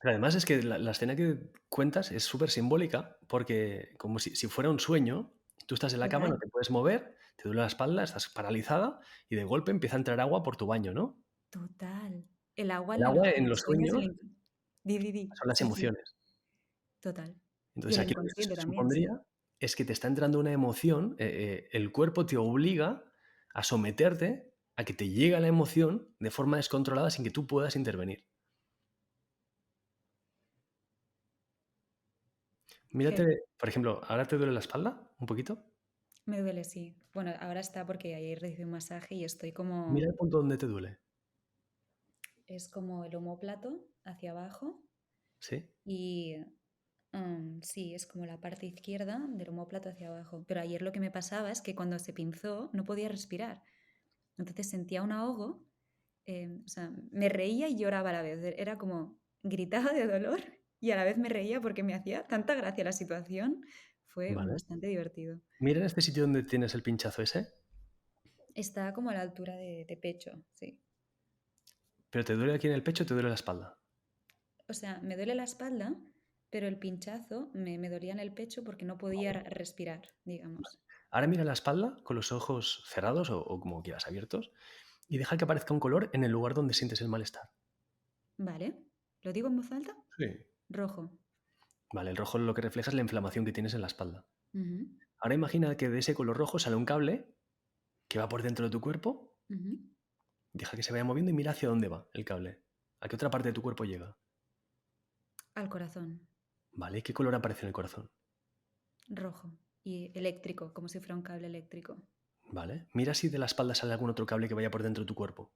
Pero además es que la escena que cuentas es súper simbólica porque como si fuera un sueño, tú estás en la cama, no Total, te puedes mover, te duele la espalda, estás paralizada y de golpe empieza a entrar agua por tu baño, ¿no? total. El agua El agua en en los los sueños, sueños di. son las Sí, sí, emociones. total. Y Entonces el aquí lo que inconsciente también, supondría sí. es que te está entrando una emoción, el cuerpo te obliga a someterte a que te llegue la emoción de forma descontrolada sin que tú puedas intervenir. Mírate, Heavy. por ejemplo, ¿ahora te duele la espalda un poquito? Me duele, sí. Bueno, ahora está porque ayer recibí un masaje y estoy Mira como, el punto donde te duele, es como el omóplato hacia abajo ¿sí? y sí, es como la parte izquierda del omóplato hacia abajo. Pero ayer lo que me pasaba es que cuando se pinzó no podía respirar. Entonces sentía un ahogo, o sea, me reía y lloraba a la vez. Era como gritaba de dolor y a la vez me reía porque me hacía tanta gracia la situación. Fue Vale. bastante divertido. Mira en este sitio donde tienes el pinchazo ese, Está como a la altura de pecho, sí. pero te duele aquí en el pecho o te duele la espalda. O sea, me duele la espalda, pero el pinchazo me dolía en el pecho porque no podía Vale. respirar, digamos. Ahora mira la espalda con los ojos cerrados o como quieras abiertos y deja que aparezca un color en el lugar donde sientes el malestar. Vale. ¿Lo digo en voz alta? Sí. Rojo. Vale, el rojo lo que refleja es la inflamación que tienes en la espalda. Ujú, Ahora imagina que de ese color rojo sale un cable que va por dentro de tu cuerpo, ujú. deja que se vaya moviendo y mira hacia dónde va el cable. ¿A qué otra parte de tu cuerpo llega? Al corazón. Vale, ¿qué color aparece en el corazón? Rojo. Y eléctrico, como si fuera un cable eléctrico. Vale, mira si de la espalda sale algún otro cable que vaya por dentro de tu cuerpo.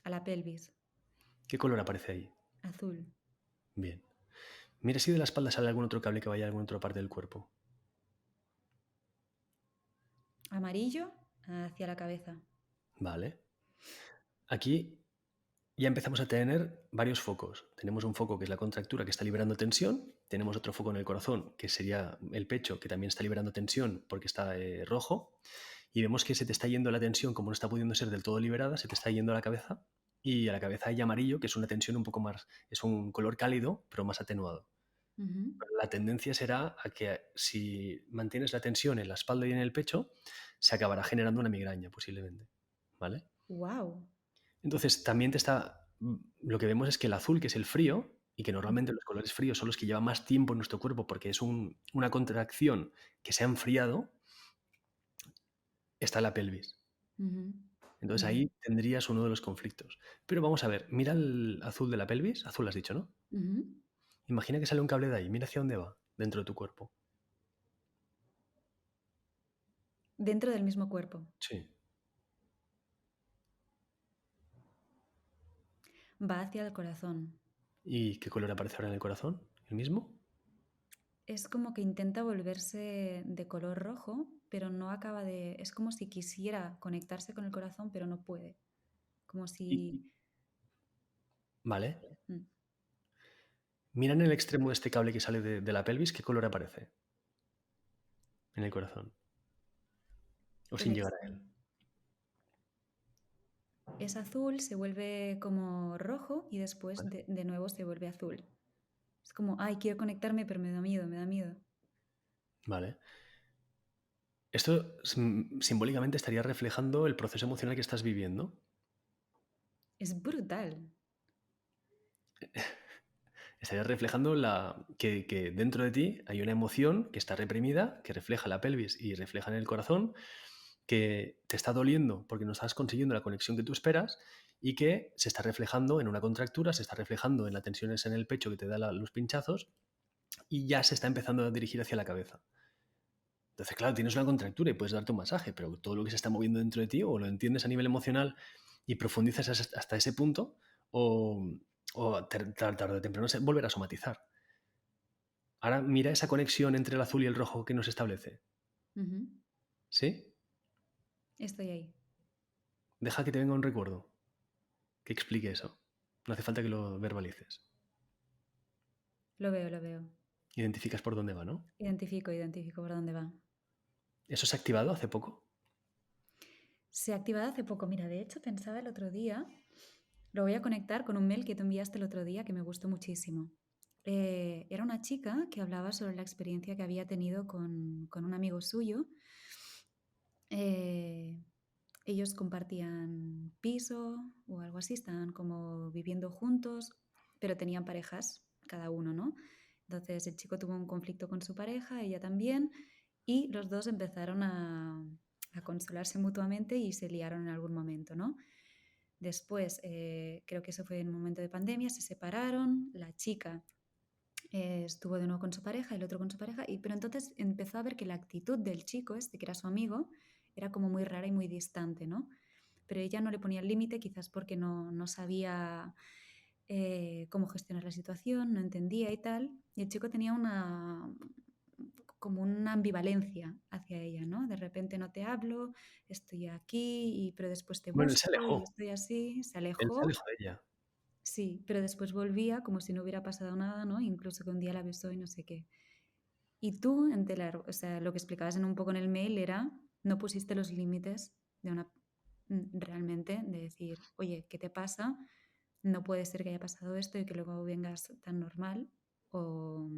A la pelvis. ¿Qué color aparece ahí? Azul. Bien. Mira si de la espalda sale algún otro cable que vaya a alguna otra parte del cuerpo. Amarillo hacia la cabeza. Vale. Aquí ya empezamos a tener varios focos. Tenemos un foco que es la contractura que está liberando tensión, tenemos otro foco en el corazón que sería el pecho que también está liberando tensión porque está rojo y vemos que se te está yendo la tensión como no está pudiendo ser del todo liberada, se te está yendo a la cabeza y a la cabeza hay amarillo que es una tensión un poco más, es un color cálido pero más atenuado. Ujú. La tendencia será a que si mantienes la tensión en la espalda y en el pecho, se acabará generando una migraña posiblemente. ¿Vale? Wow. Entonces, también te está. Lo que vemos es que el azul, que es el frío, y que normalmente los colores fríos son los que llevan más tiempo en nuestro cuerpo porque es una contracción que se ha enfriado, está en la pelvis. Ujú. Entonces Vale. ahí tendrías uno de los conflictos. Pero vamos a ver, mira el azul de la pelvis, azul has dicho, ¿no? Ujú. Imagina que sale un cable de ahí, mira hacia dónde va, dentro de tu cuerpo. Dentro del mismo cuerpo. Sí. Va hacia el corazón. ¿Y qué color aparece ahora en el corazón? ¿El mismo? Es como que intenta volverse de color rojo pero no acaba de... Es como si quisiera conectarse con el corazón, pero no puede. Como Y, si... vale. Mm. Mira en el extremo de este cable que sale de la pelvis, ¿qué color aparece en el corazón? O El sin llegar a él. extremo. Es azul, se vuelve como rojo y después ¿Vale? de nuevo se vuelve azul. Es como, ay, quiero conectarme, pero me da miedo, me da miedo. Vale. Esto simbólicamente estaría reflejando el proceso emocional que estás viviendo. Es brutal. Estaría reflejando que dentro de ti hay una emoción que está reprimida, que refleja la pelvis y refleja en el corazón, que te está doliendo porque no estás consiguiendo la conexión que tú esperas y que se está reflejando en una contractura, se está reflejando en las tensiones en el pecho que te da los pinchazos y ya se está empezando a dirigir hacia la cabeza. Entonces, claro, tienes una contractura y puedes darte un masaje, pero todo lo que se está moviendo dentro de ti o lo entiendes a nivel emocional y profundizas hasta ese punto o tarde o temprano volver a somatizar. Ahora mira esa conexión entre el azul y el rojo que nos establece. Ujú. ¿Sí? Estoy ahí. Deja que te venga un recuerdo que explique eso. No hace falta que lo verbalices. Lo veo, lo veo. Identificas por dónde va, ¿no? Identifico por dónde va. ¿Eso se ha activado hace poco? Se ha activado hace poco. Mira, de hecho pensaba el otro día, lo voy a conectar con un mail que tú enviaste el otro día que me gustó muchísimo. Era una chica que hablaba sobre la experiencia que había tenido con un amigo suyo. Eh, Ellos compartían piso o algo así, estaban como viviendo juntos, pero tenían parejas cada uno, ¿no? Entonces el chico tuvo un conflicto con su pareja, ella también, y los dos empezaron a consolarse mutuamente y se liaron en algún momento, ¿no? Después, creo que eso fue en un momento de pandemia, se separaron, la chica estuvo de nuevo con su pareja, el otro con su pareja, pero entonces empezó a ver que la actitud del chico, este que era su amigo, era como muy rara y muy distante, ¿no? Pero ella no le ponía el límite, quizás porque no sabía cómo gestionar la situación, no entendía y tal, y el chico tenía como una ambivalencia hacia ella, ¿no? De repente no te hablo, estoy aquí, pero después te Bueno, él se busco y alejó. estoy así, se Él se alejó. alejó de ella. Sí, pero después volvía como si no hubiera pasado nada, ¿no? Incluso que un día la besó y no sé qué. Y tú, o sea, lo que explicabas en un poco en el mail era, no pusiste los límites de realmente, de decir, oye, ¿qué te pasa? No puede ser que haya pasado esto y que luego vengas tan normal. O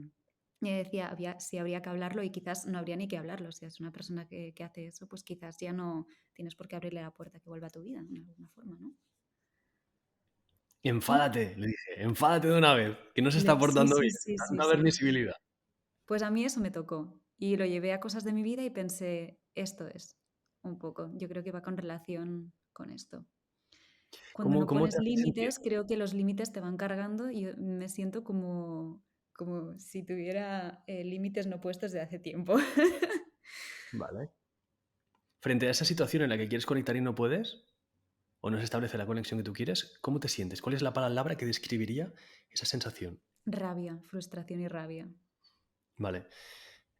y decía, sí habría que hablarlo y quizás no habría ni que hablarlo. Si es una persona que hace eso, pues quizás ya no tienes por qué abrirle la puerta que vuelva a tu vida, de alguna forma, ¿no? Y Enfádate, le dije, enfádate de una vez, que no se está sí, portando sí, bien. sí, sí, Tanta sí. permisibilidad. Pues a mí eso me tocó y lo llevé a cosas de mi vida y pensé, esto es un poco, yo creo que va con relación con esto. Cuando no ¿Cómo pones te hace sentir? límites, creo que los límites te van cargando y yo me siento como si tuviera límites no puestos de hace tiempo. Vale. Frente a esa situación en la que quieres conectar y no puedes, o no se establece la conexión que tú quieres, ¿cómo te sientes? ¿Cuál es la palabra que describiría esa sensación? Rabia, frustración y rabia. Vale.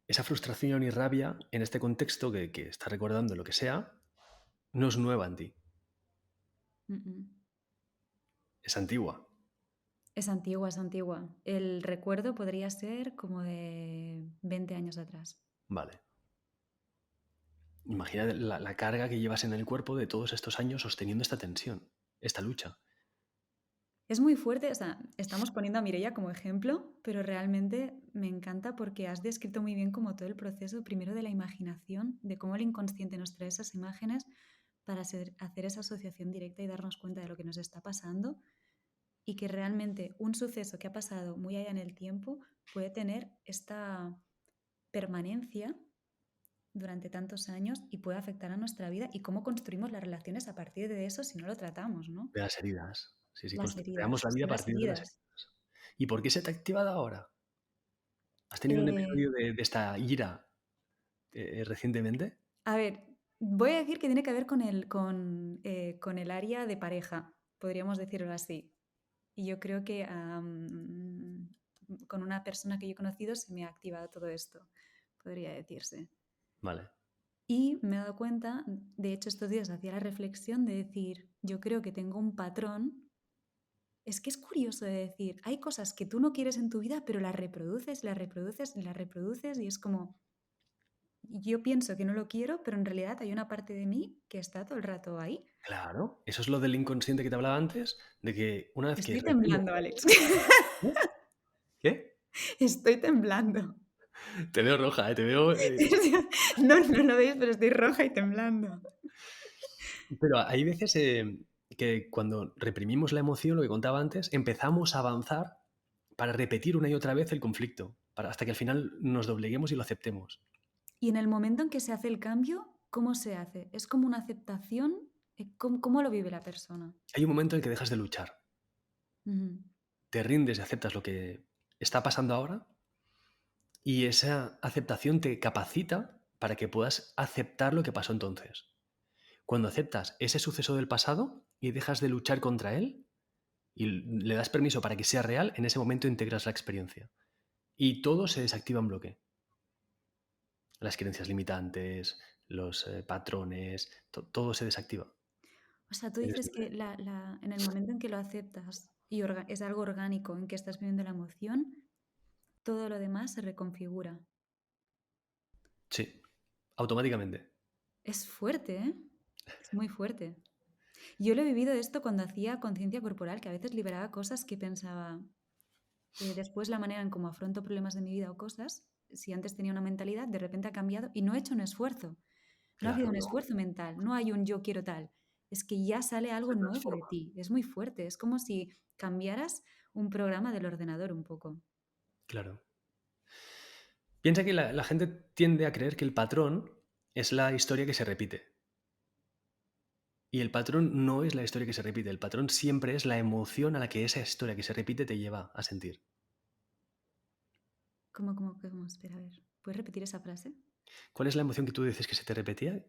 Esa frustración y rabia en este contexto que estás recordando lo que sea, no es nueva en ti, Mm, mm. es antigua. Es antigua, es antigua. El recuerdo podría ser como de 20 años atrás. Vale. Imagina la carga que llevas en el cuerpo de todos estos años sosteniendo esta tensión, esta lucha. Es muy fuerte, o sea, estamos poniendo a Mireia como ejemplo, pero realmente me encanta porque has descrito muy bien como todo el proceso, primero de la imaginación, de cómo el inconsciente nos trae esas imágenes para hacer esa asociación directa y darnos cuenta de lo que nos está pasando y que realmente un suceso que ha pasado muy allá en el tiempo puede tener esta permanencia durante tantos años y puede afectar a nuestra vida y cómo construimos las relaciones a partir de eso si no lo tratamos, ¿no? De las heridas. Sí, sí, Las creamos heridas, la vida a son las partir de las heridas. heridas. ¿Y por qué se te ha activado ahora? ¿Has tenido un Eh, episodio de esta ira recientemente? A ver, voy a decir que tiene que ver con el área de pareja, podríamos decirlo así. Y yo creo que con una persona que yo he conocido se me ha activado todo esto, podría decirse. Vale. Y me he dado cuenta, de hecho estos días hacía la reflexión de decir, yo creo que tengo un patrón. Es que es curioso de decir, hay cosas que tú no quieres en tu vida, pero las reproduces, las reproduces, las reproduces y es como, yo pienso que no lo quiero, pero en realidad hay una parte de mí que está todo el rato ahí. Claro, eso es lo del inconsciente que te hablaba antes, de que una vez que Estoy reprimo... temblando, Alex. ¿Eh? ¿Qué? Estoy temblando. Te veo roja, te veo... No, no lo veis, pero estoy roja y temblando. Pero hay veces que cuando reprimimos la emoción, lo que contaba antes, empezamos a avanzar para repetir una y otra vez el conflicto, hasta que al final nos dobleguemos y lo aceptemos. Y en el momento en que se hace el cambio, ¿cómo se hace? ¿Es como una aceptación? ¿Cómo lo vive la persona? Hay un momento en el que dejas de luchar, Ujú. te rindes y aceptas lo que está pasando ahora, y esa aceptación te capacita para que puedas aceptar lo que pasó entonces. Cuando aceptas ese suceso del pasado y dejas de luchar contra él y le das permiso para que sea real, en ese momento integras la experiencia. Y todo se desactiva en bloque. Las creencias limitantes, los patrones, todo se desactiva. O sea, tú Eres dices que libre. en el momento en que lo aceptas y es algo orgánico, en que estás viviendo la emoción, todo lo demás se reconfigura. Sí, automáticamente. Es fuerte, ¿eh? Es muy fuerte. Yo lo he vivido esto cuando hacía conciencia corporal, que a veces liberaba cosas que pensaba, después la manera en cómo afronto problemas de mi vida o cosas, si antes tenía una mentalidad, de repente ha cambiado y no he hecho un esfuerzo. No ha habido Claro, un no. esfuerzo mental, no hay un yo quiero tal. Es que ya sale algo Se nuevo de transforma. ti. Es muy fuerte. Es como si cambiaras un programa del ordenador un poco. Claro. Piensa que la gente tiende a creer que el patrón es la historia que se repite. Y el patrón no es la historia que se repite. El patrón siempre es la emoción a la que esa historia que se repite te lleva a sentir. ¿Cómo? Espera, a ver. ¿Puedes repetir esa frase? ¿Cuál es la emoción que tú dices que se te repetía?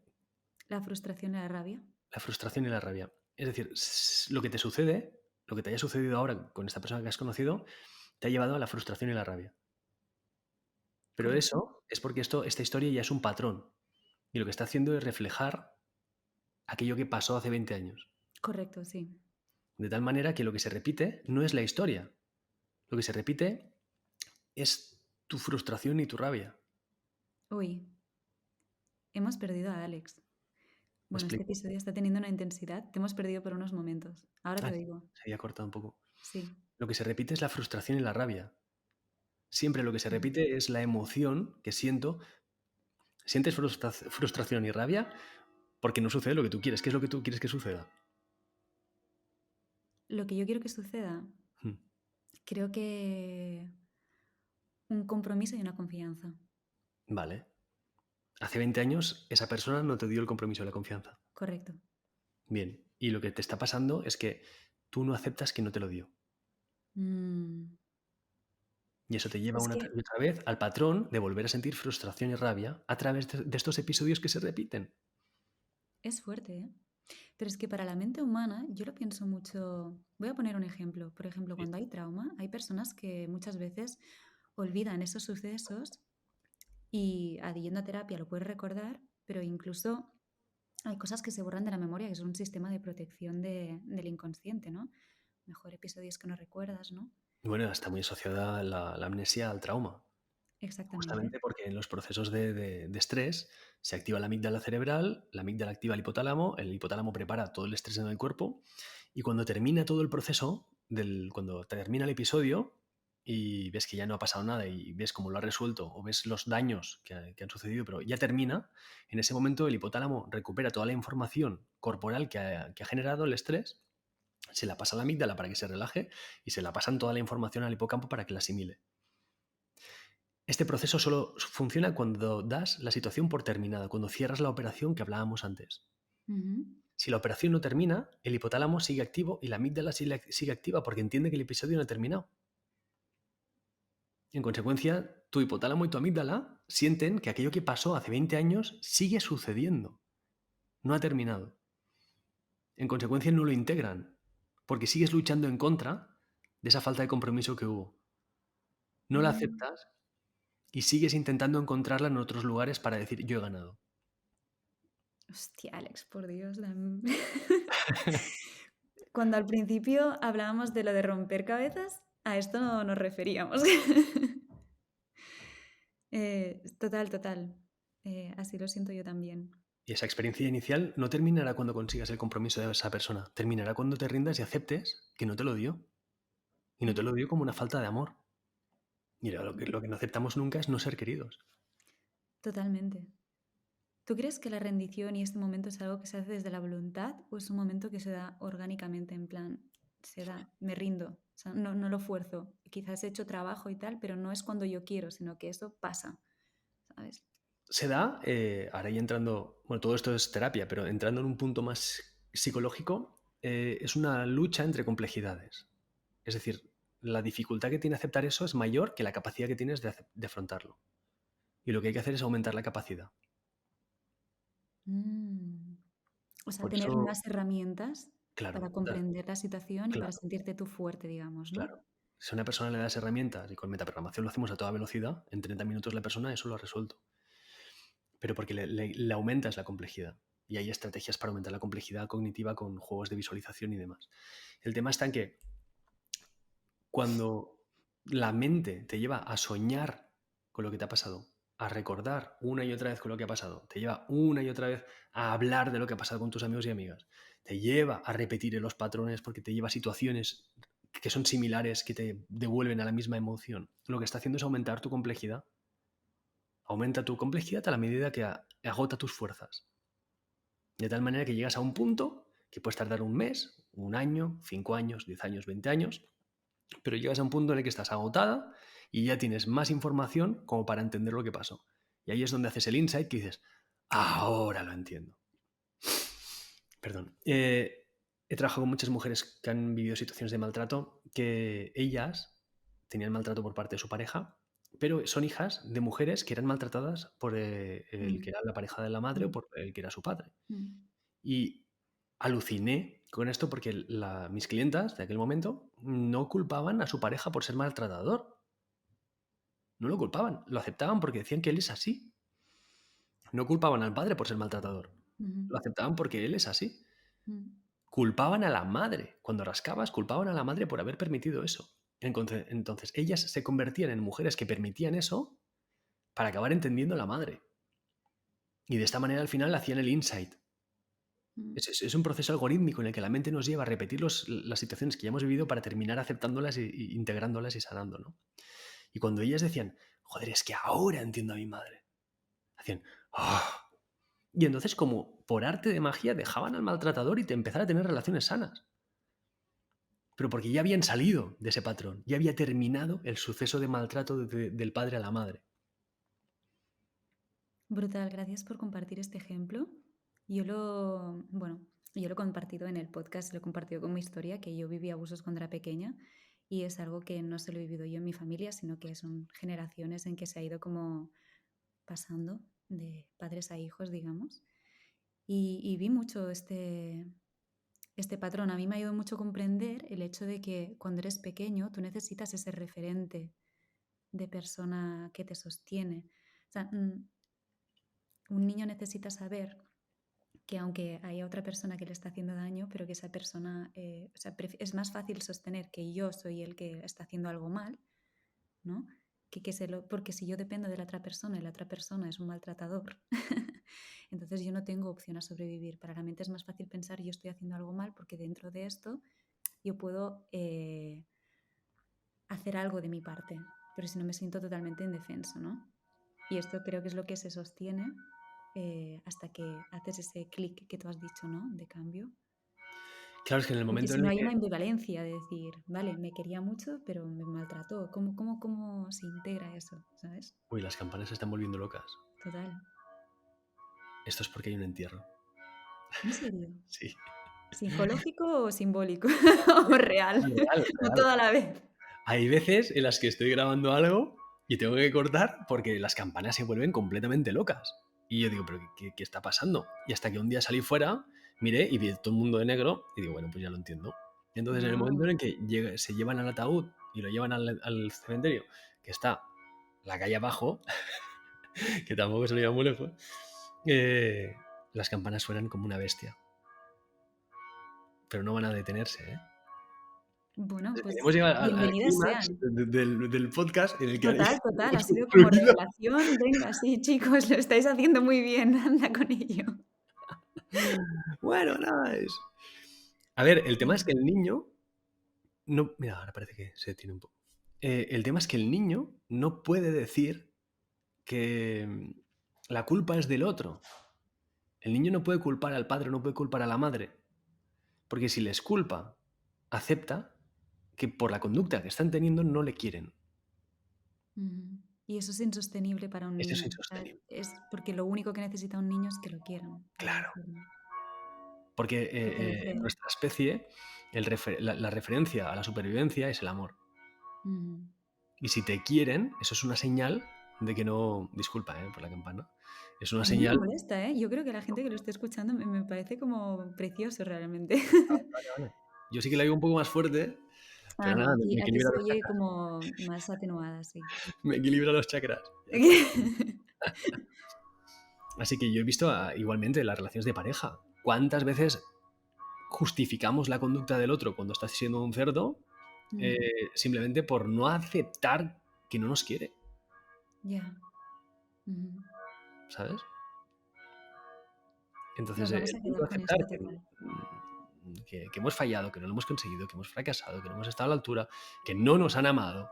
La frustración y la rabia. La frustración y la rabia. Es decir, lo que te sucede, lo que te haya sucedido ahora con esta persona que has conocido, te ha llevado a la frustración y la rabia. Pero Correcto. eso es porque esta historia ya es un patrón. Y lo que está haciendo es reflejar aquello que pasó hace 20 años. Correcto, sí. De tal manera que lo que se repite no es la historia. Lo que se repite es tu frustración y tu rabia. Uy, hemos perdido a Alex. ¿Me Bueno, este explico? episodio está teniendo una intensidad. Te hemos perdido por unos momentos. Ahora te Ah, oigo. se había cortado un poco. Sí. Lo que se repite es la frustración y la rabia. Siempre lo que se Ujú. repite es la emoción que siento. Sientes frustración y rabia porque no sucede lo que tú quieres. ¿Qué es lo que tú quieres que suceda? Lo que yo quiero que suceda, Hmm. creo que un compromiso y una confianza. Vale. Hace 20 años esa persona no te dio el compromiso y la confianza. Correcto. Bien. Y lo que te está pasando es que tú no aceptas que no te lo dio. Mm. Y eso te lleva Es una que y otra vez al patrón de volver a sentir frustración y rabia a través de estos episodios que se repiten. es fuerte, ¿eh? Pero es que para la mente humana, yo lo pienso mucho. Voy a poner un ejemplo. Por ejemplo, Sí. cuando hay trauma, hay personas que muchas veces olvidan esos sucesos y yendo a terapia lo puedes recordar, pero incluso hay cosas que se borran de la memoria, que es un sistema de protección del inconsciente, ¿no? Mejor episodios que no recuerdas, ¿no? Bueno, está muy asociada la amnesia al trauma. Exactamente. Justamente porque en los procesos de estrés se activa la amígdala cerebral, la amígdala activa el hipotálamo prepara todo el estrés en el cuerpo y cuando termina todo el proceso, cuando termina el episodio y ves que ya no ha pasado nada y ves cómo lo ha resuelto o ves los daños que han sucedido, pero ya termina, en ese momento el hipotálamo recupera toda la información corporal que ha generado el estrés, se la pasa a la amígdala para que se relaje y se la pasan toda la información al hipocampo para que la asimile. Este proceso solo funciona cuando das la situación por terminada, cuando cierras la operación que hablábamos antes. Ujú. Si la operación no termina, el hipotálamo sigue activo y la amígdala sigue activa porque entiende que el episodio no ha terminado. En consecuencia, tu hipotálamo y tu amígdala sienten que aquello que pasó hace 20 años sigue sucediendo, no ha terminado. En consecuencia, no lo integran porque sigues luchando en contra de esa falta de compromiso que hubo. No la Mm. aceptas y sigues intentando encontrarla en otros lugares para decir yo he ganado. Hostia, Alex, por Dios. Cuando al principio hablábamos de lo de romper cabezas, a esto no nos referíamos. Total, total. Así lo siento yo también. Y esa experiencia inicial no terminará cuando consigas el compromiso de esa persona. Terminará cuando te rindas y aceptes que no te lo dio. Y no te lo dio como una falta de amor. Mira, lo que no aceptamos nunca es no ser queridos. Totalmente. ¿Tú crees que la rendición y este momento es algo que se hace desde la voluntad o es un momento que se da orgánicamente, en plan, se da, me rindo, o sea, no lo fuerzo? Quizás he hecho trabajo y tal, pero no es cuando yo quiero, sino que eso pasa, ¿sabes? Se da, ahora ya entrando, bueno, todo esto es terapia, pero entrando en un punto más psicológico, es una lucha entre complejidades. Es decir, la dificultad que tiene aceptar eso es mayor que la capacidad que tienes de afrontarlo. Y lo que hay que hacer es aumentar la capacidad. Mm. O sea, Por tener eso, más herramientas para claro, comprender la situación y para claro, sentirte tú fuerte, digamos, ¿no? claro. Si a una persona le das herramientas y con metaprogramación lo hacemos a toda velocidad, en 30 minutos la persona eso lo ha resuelto. Pero porque le aumentas la complejidad. Y hay estrategias para aumentar la complejidad cognitiva con juegos de visualización y demás. El tema está en que cuando la mente te lleva a soñar con lo que te ha pasado, a recordar una y otra vez con lo que ha pasado, te lleva una y otra vez a hablar de lo que ha pasado con tus amigos y amigas, te lleva a repetir los patrones porque te lleva a situaciones que son similares, que te devuelven a la misma emoción, lo que está haciendo es aumentar tu complejidad. Aumenta tu complejidad a la medida que agota tus fuerzas. De tal manera que llegas a un punto que puedes tardar un mes, un año, 5 años, 10 años, 20 años, pero llegas a un punto en el que estás agotada y ya tienes más información como para entender lo que pasó. Y ahí es donde haces el insight que dices, ahora lo entiendo. Perdón. He trabajado con muchas mujeres que han vivido situaciones de maltrato, que ellas tenían maltrato por parte de su pareja, pero son hijas de mujeres que eran maltratadas por el Mm, que era la pareja de la madre o mm, por el que era su padre. mm. Y aluciné con esto porque mis clientas de aquel momento no culpaban a su pareja por ser maltratador. No lo culpaban, lo aceptaban porque decían que él es así. No culpaban al padre por ser maltratador. Ujú, Lo aceptaban porque él es así. mm. Culpaban a la madre. Cuando rascabas, culpaban a la madre por haber permitido eso. Entonces, ellas se convertían en mujeres que permitían eso para acabar entendiendo a la madre. Y de esta manera al final hacían el insight. Mm. Es un proceso algorítmico en el que la mente nos lleva a repetir las situaciones que ya hemos vivido para terminar aceptándolas y integrándolas y sanando, ¿no? Y cuando ellas decían, joder, es que ahora entiendo a mi madre, hacían, ¡ah! Y entonces, como por arte de magia, dejaban al maltratador y te empezar a tener relaciones sanas. Pero porque ya habían salido de ese patrón, ya había terminado el suceso de maltrato del padre a la madre. Brutal, gracias por compartir este ejemplo. Bueno, yo lo he compartido en el podcast, lo he compartido con mi historia, que yo viví abusos cuando era pequeña y es algo que no solo he vivido yo en mi familia, sino que son generaciones en que se ha ido como pasando de padres a hijos, digamos. Y vi mucho este patrón. A mí me ha ayudado mucho comprender el hecho de que cuando eres pequeño tú necesitas ese referente de persona que te sostiene. O sea, un niño necesita saber que aunque haya otra persona que le está haciendo daño, pero que esa persona, o sea, es más fácil sostener que yo soy el que está haciendo algo mal, ¿no? Porque si yo dependo de la otra persona y la otra persona es un maltratador, entonces yo no tengo opción a sobrevivir. Para la mente es más fácil pensar yo estoy haciendo algo mal porque dentro de esto yo puedo hacer algo de mi parte, pero si no me siento totalmente indefenso, ¿no? Y esto creo que es lo que se sostiene hasta que haces ese clic que tú has dicho, ¿no? De cambio. Claro, es que en el Porque momento si en no el hay que... una ambivalencia de decir, vale, me quería mucho, pero me maltrató. ¿Cómo se integra eso? ¿Sabes? Uy, las campanas se están volviendo locas. Total. Esto es porque hay un entierro. ¿En serio? Sí. ¿Psicológico o simbólico? ¿O real? Real, O real. toda la vez. Hay veces en las que estoy grabando algo y tengo que cortar porque las campanas se vuelven completamente locas. Y yo digo, ¿pero qué está pasando? Y hasta que un día salí fuera, miré y vi todo el mundo de negro y digo, bueno, pues ya lo entiendo. Y entonces en el momento en el Ah, que se llevan al ataúd y lo llevan al cementerio, que está la calle abajo, que tampoco se lo lleva muy lejos, las campanas suenan como una bestia. Pero no van a detenerse, ¿eh? Bueno, Hemos pues llegado al bienvenidas clímax sean. del podcast en el que Total, total, ha hemos sido como concluido. revelación. Venga, sí, chicos, lo estáis haciendo muy bien, anda con ello. Bueno, nada, es... A ver, el tema es que Sí. el niño... No, mira, ahora parece que se detiene un poco. El tema es que el niño no puede decir que la culpa es del otro. El niño no puede culpar al padre, no puede culpar a la madre. Porque si les culpa, acepta que por la conducta que están teniendo no le quieren. Ujú. Y eso es insostenible para un Eso es niño. O sea, insostenible. es porque lo único que necesita un niño es que lo quieran, de alguna Claro. forma. Porque Que te en deseen. nuestra especie la referencia a la supervivencia es el amor. Ujú. Y si te quieren, eso es una señal de que no... Disculpa, por la campana. Es una A mí no me señal... molesta, ¿eh? Yo creo que la gente que lo esté escuchando me parece como precioso realmente. Vale, vale. Yo sí que la digo un poco más fuerte, Ah, pero no, nada, me aquí equilibra se los oye chakras. como más atenuada, sí. Me equilibra los chakras. Ya está. Así que yo he visto igualmente las relaciones de pareja. ¿Cuántas veces justificamos la conducta del otro cuando está siendo un cerdo Mm, simplemente por no aceptar que no nos quiere? ya. Ujú. ¿Sabes? Nos Entonces, vamos el a punto quedar de con aceptar esto total. que hemos fallado, que no lo hemos conseguido, que hemos fracasado, que no hemos estado a la altura, que no nos han amado,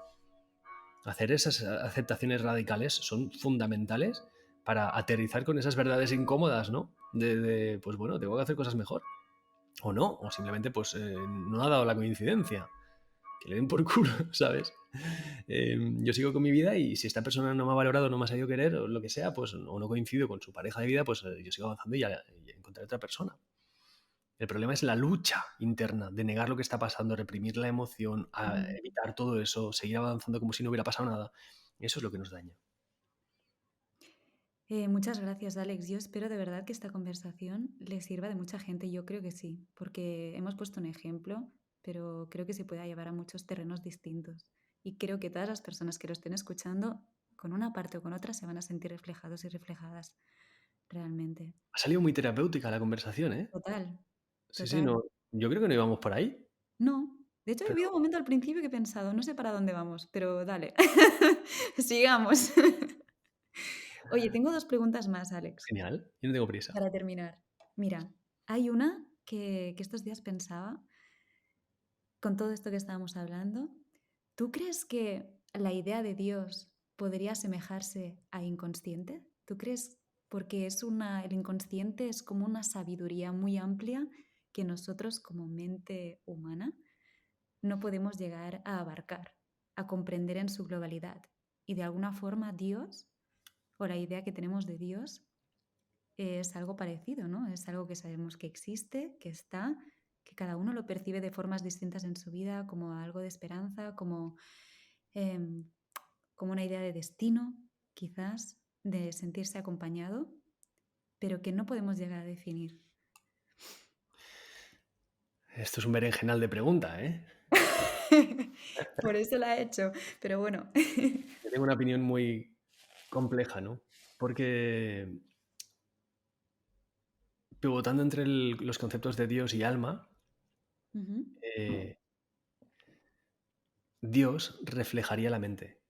hacer esas aceptaciones radicales son fundamentales para aterrizar con esas verdades incómodas, ¿no? Pues bueno, tengo que hacer cosas mejor. O no, o simplemente pues no ha dado la coincidencia. Que le den por culo, ¿sabes? Yo sigo con mi vida y si esta persona no me ha valorado, no me ha sabido querer o lo que sea, pues o no coincido con su pareja de vida, pues yo sigo avanzando y encontraré otra persona. El problema es la lucha interna de negar lo que está pasando, reprimir la emoción, Ujú. evitar todo eso, seguir avanzando como si no hubiera pasado nada. Eso es lo que nos daña. Muchas gracias, Alex. Yo espero de verdad que esta conversación le sirva de mucha gente. Yo creo que sí, porque hemos puesto un ejemplo, pero creo que se puede llevar a muchos terrenos distintos. Y creo que todas las personas que lo estén escuchando, con una parte o con otra, se van a sentir reflejados y reflejadas realmente. Ha salido muy terapéutica la conversación, ¿eh? Total, Sí, sí, total. no. Yo creo que no íbamos por ahí, No, de hecho, ha pero habido un momento al principio que he pensado, no sé para dónde vamos, pero dale, sigamos. Oye, tengo dos preguntas más, Alex, genial. Yo no tengo prisa. para terminar. Mira, hay una que estos días pensaba, con todo esto que estábamos hablando. ¿Tú crees que la idea de Dios podría asemejarse a inconsciente? ¿Tú crees? Porque el inconsciente es como una sabiduría muy amplia que nosotros como mente humana no podemos llegar a abarcar, a comprender en su globalidad. Y de alguna forma Dios, o la idea que tenemos de Dios, es algo parecido, ¿no? Es algo que sabemos que existe, que está, que cada uno lo percibe de formas distintas en su vida, como algo de esperanza, em, como una idea de destino, quizás, de sentirse acompañado, pero que no podemos llegar a definir. Esto es un berenjenal de pregunta, ¿eh? Por eso la he hecho, pero bueno. Yo tengo una opinión muy compleja, ¿no? Porque pivotando entre los conceptos de Dios y alma, Ujú, eh, Dios reflejaría la mente.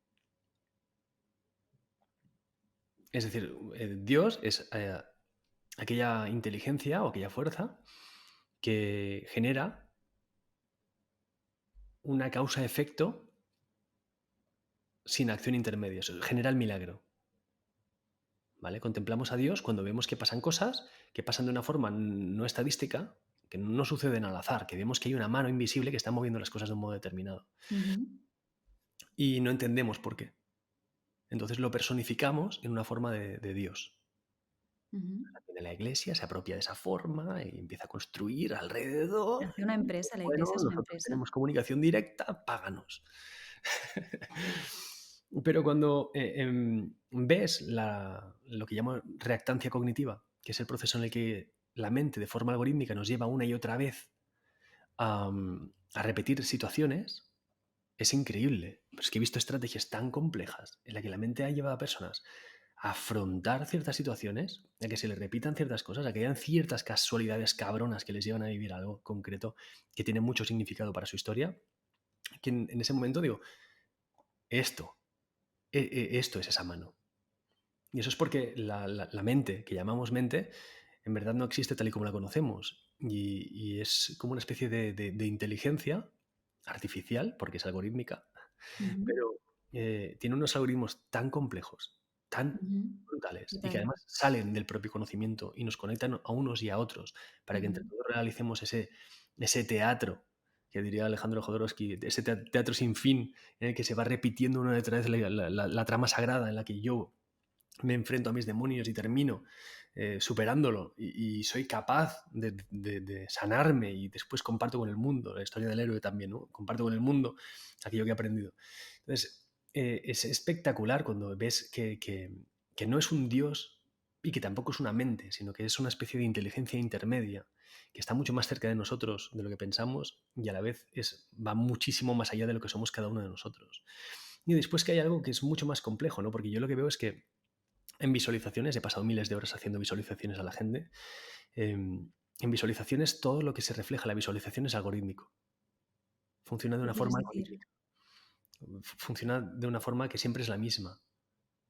Es decir, Dios es aquella inteligencia o aquella fuerza que genera una causa-efecto sin acción intermedia. Eso genera el milagro. ¿Vale? Contemplamos a Dios cuando vemos que pasan cosas que pasan de una forma no estadística, que no suceden al azar, que vemos que hay una mano invisible que está moviendo las cosas de un modo determinado. ujú, Y no entendemos por qué. Entonces lo personificamos en una forma de Dios. ujú. Viene la iglesia, se apropia de esa forma y empieza a construir alrededor. Hace una empresa, la Bueno, iglesia es una nosotros empresa. tenemos comunicación directa, páganos. Pero cuando ves lo que llamo reactancia cognitiva, que es el proceso en el que la mente de forma algorítmica nos lleva una y otra vez a repetir situaciones, es increíble. Pero es que he visto estrategias tan complejas en las que la mente ha llevado a personas afrontar ciertas situaciones, a que se les repitan ciertas cosas, a que hayan ciertas casualidades cabronas que les llevan a vivir algo concreto que tiene mucho significado para su historia, que en ese momento digo, esto, esto es esa mano. Y eso es porque la mente, que llamamos mente, en verdad no existe tal y como la conocemos. Y es como una especie de inteligencia artificial, porque es algorítmica, Ujú, pero tiene unos algoritmos tan complejos, tan ujú. brutales, y que Total. además salen del propio conocimiento y nos conectan a unos y a otros para que entre Ujú, todos realicemos ese teatro, que diría Alejandro Jodorowsky, ese teatro sin fin en el que se va repitiendo una detrás de la trama sagrada en la que yo me enfrento a mis demonios y termino superándolo y soy capaz de sanarme y después comparto con el mundo, la historia del héroe también, ¿no? Comparto con el mundo aquello que he aprendido. Entonces, es espectacular cuando ves que no es un dios y que tampoco es una mente, sino que es una especie de inteligencia intermedia que está mucho más cerca de nosotros de lo que pensamos y a la vez va muchísimo más allá de lo que somos cada uno de nosotros. Y después que hay algo que es mucho más complejo, ¿no? Porque yo lo que veo es que en visualizaciones, he pasado miles de horas haciendo visualizaciones a la gente, en visualizaciones todo lo que se refleja en la visualización es algorítmico. Funciona de ¿Qué una quieres forma decir? algorítmica. Funciona de una forma que siempre es la misma.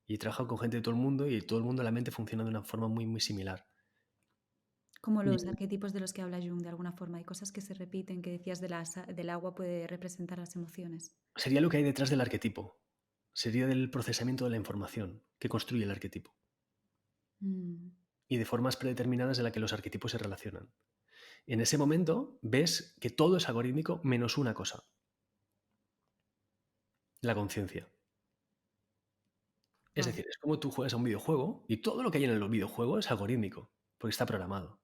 Y he trabajado con gente de todo el mundo y todo el mundo la mente funciona de una forma muy, muy similar. Como Y los arquetipos de los que habla Jung, de alguna forma. Hay cosas que se repiten, que decías del agua puede representar las emociones. sería lo que hay detrás del arquetipo. Sería del procesamiento de la información que construye el arquetipo. Mm, Y de formas predeterminadas en las que los arquetipos se relacionan. En ese momento ves que todo es algorítmico menos una cosa, la conciencia. Es wow. decir, es como tú juegas a un videojuego y todo lo que hay en el videojuego es algorítmico, porque está programado.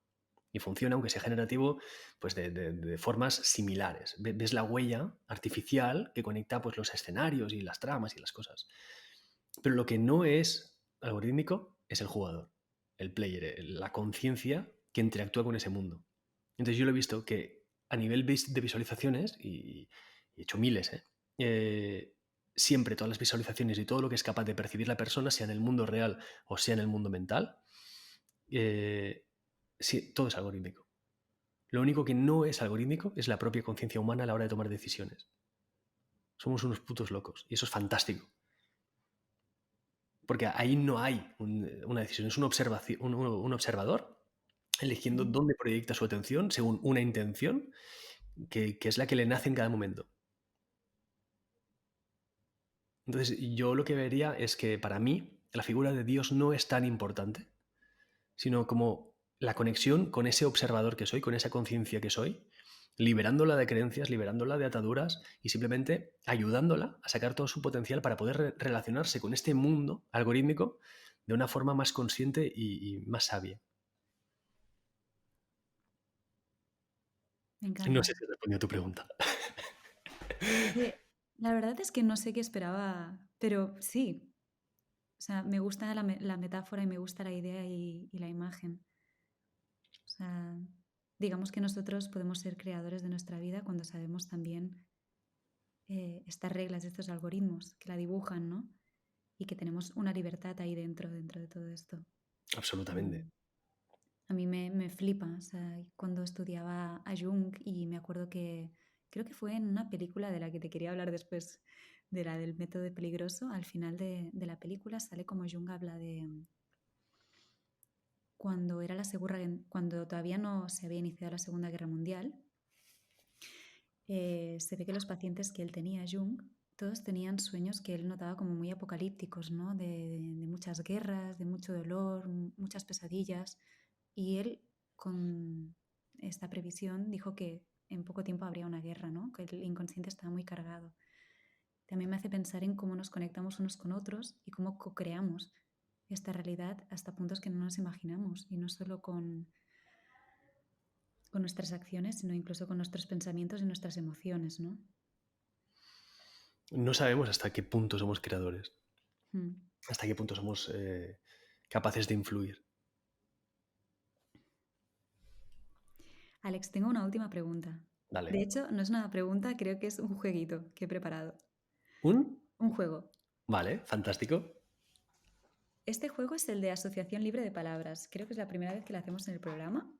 Y funciona, aunque sea generativo, pues de formas similares. Ves la huella artificial que conecta pues, los escenarios y las tramas y las cosas. Pero lo que no es algorítmico es el jugador, el player, la conciencia que interactúa con ese mundo. Entonces yo lo he visto que a nivel de visualizaciones, y he hecho miles, siempre todas las visualizaciones y todo lo que es capaz de percibir la persona, sea en el mundo real o sea en el mundo mental, sí, todo es algorítmico. Lo único que no es algorítmico es la propia conciencia humana a la hora de tomar decisiones. Somos unos putos locos y eso es fantástico. Porque ahí no hay una decisión, es un observador eligiendo Ujú. dónde proyecta su atención según una intención que es la que le nace en cada momento. Entonces, yo lo que vería es que para mí la figura de Dios no es tan importante, sino como la conexión con ese observador que soy, con esa conciencia que soy, liberándola de creencias, liberándola de ataduras y simplemente ayudándola a sacar todo su potencial para poder relacionarse con este mundo algorítmico de una forma más consciente y más sabia. Me No encanta. sé si respondió a tu pregunta. La verdad es que no sé qué esperaba, pero sí. O sea, me gusta la metáfora y me gusta la idea y la imagen. O sea, digamos que nosotros podemos ser creadores de nuestra vida cuando sabemos también estas reglas, estos algoritmos que la dibujan, ¿no? Y que tenemos una libertad ahí dentro de todo esto. Absolutamente. Mm, A mí me flipa, o sea, cuando estudiaba a Jung y me acuerdo que creo que fue en una película de la que te quería hablar después, de la del método peligroso, al final de la película sale como Jung habla de cuando era cuando todavía no se había iniciado la Segunda Guerra Mundial, se ve que los pacientes que él tenía, Jung, todos tenían sueños que él notaba como muy apocalípticos, ¿no? De muchas guerras, de mucho dolor, muchas pesadillas. Y él, con esta previsión, dijo que en poco tiempo habría una guerra, ¿no? Que el inconsciente estaba muy cargado. También me hace pensar en cómo nos conectamos unos con otros y cómo co-creamos esta realidad hasta puntos que no nos imaginamos. Y no solo con nuestras acciones, sino incluso con nuestros pensamientos y nuestras emociones, ¿no? No sabemos hasta qué punto somos creadores, Mm. hasta qué punto somos capaces de influir. Alex, tengo una última pregunta. Dale. De hecho, no es una pregunta, creo que es un jueguito que he preparado. ¿Un? Un juego. Vale, fantástico. Este juego es el de asociación libre de palabras. Creo que es la primera vez que lo hacemos en el programa.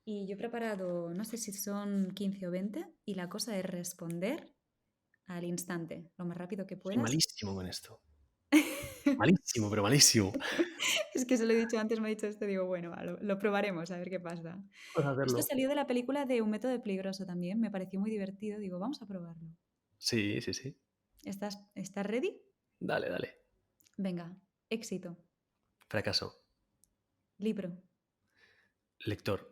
Y yo he preparado, no sé si son 15 o 20, y la cosa es responder al instante, lo más rápido que Soy puedas. malísimo con esto. Malísimo, pero malísimo. Es que se lo he dicho antes, me ha dicho esto, digo, bueno, lo probaremos, a ver qué pasa. Vamos a Esto hacerlo. salió de la película de Un método peligroso también, me pareció muy divertido, digo, vamos a probarlo. Sí, sí, sí. ¿Estás ready? Dale, dale. Venga, éxito. Fracaso. Libro. Lector.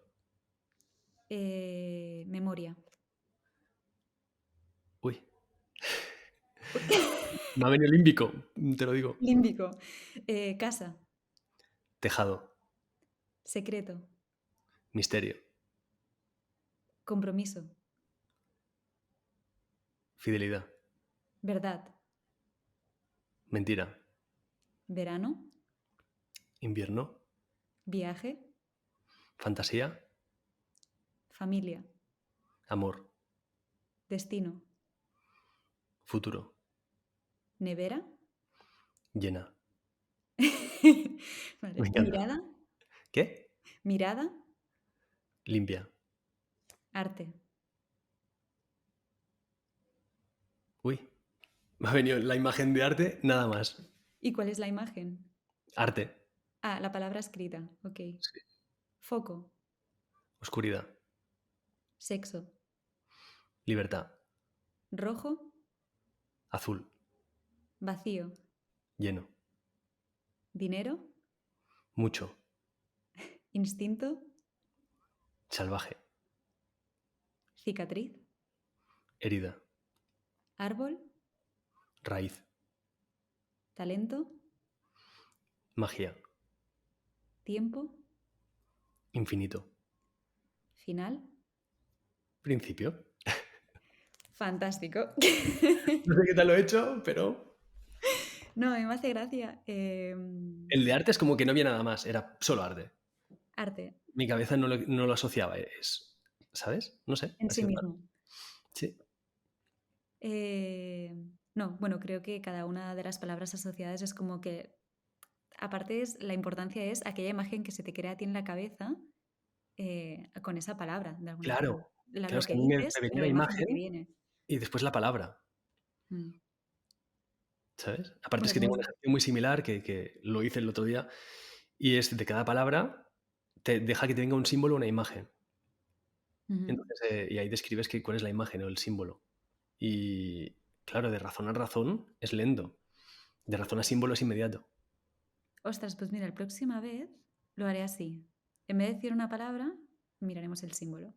Memoria. Uy, me ha venido límbico, te lo digo. Límbico. Casa. Tejado. Secreto. Misterio. Compromiso. Fidelidad. Verdad. Mentira. Verano. Invierno. Viaje. Fantasía. Familia. Amor. Destino. Futuro. Nevera. Llena. Vale. Me encanta. Mirada. ¿Qué? Mirada. Limpia. Arte. Uy, me ha venido la imagen de arte, nada más. ¿Y cuál es la imagen? Arte. Ah, la palabra escrita. Ok. Sí. Foco. Oscuridad. Sexo. Libertad. Rojo. Azul. Vacío. Lleno. Dinero. Mucho. Instinto. Salvaje. Cicatriz. Herida. Árbol. Raíz. Talento. Magia. Tiempo. Infinito. Final. Principio. Fantástico. No sé qué tal lo he hecho, pero... No, me hace gracia. El de arte es como que no había nada más, era solo arte. Arte. Mi cabeza no lo asociaba, ¿sabes? No sé, En ha sí sido raro. mismo. Sí, No, bueno, creo que cada una de las palabras asociadas es como que, aparte la importancia es aquella imagen que se te crea a ti en la cabeza con esa palabra, de alguna forma. claro. Claro, Lo es que que a mí me dices, venía pero la la imagen que te imagen viene. y después la palabra, Mm. ¿sabes? Aparte es Bueno, que tengo un pues ejercicio muy similar que lo hice el otro día y es de cada palabra te deja que te venga un símbolo o una imagen. ujú. Entonces, y ahí describes cuál es la imagen o el símbolo. Y claro, de razón a razón es lento. De razón a símbolo es inmediato. Ostras, pues mira, la próxima vez lo haré así. En vez de decir una palabra, miraremos el símbolo.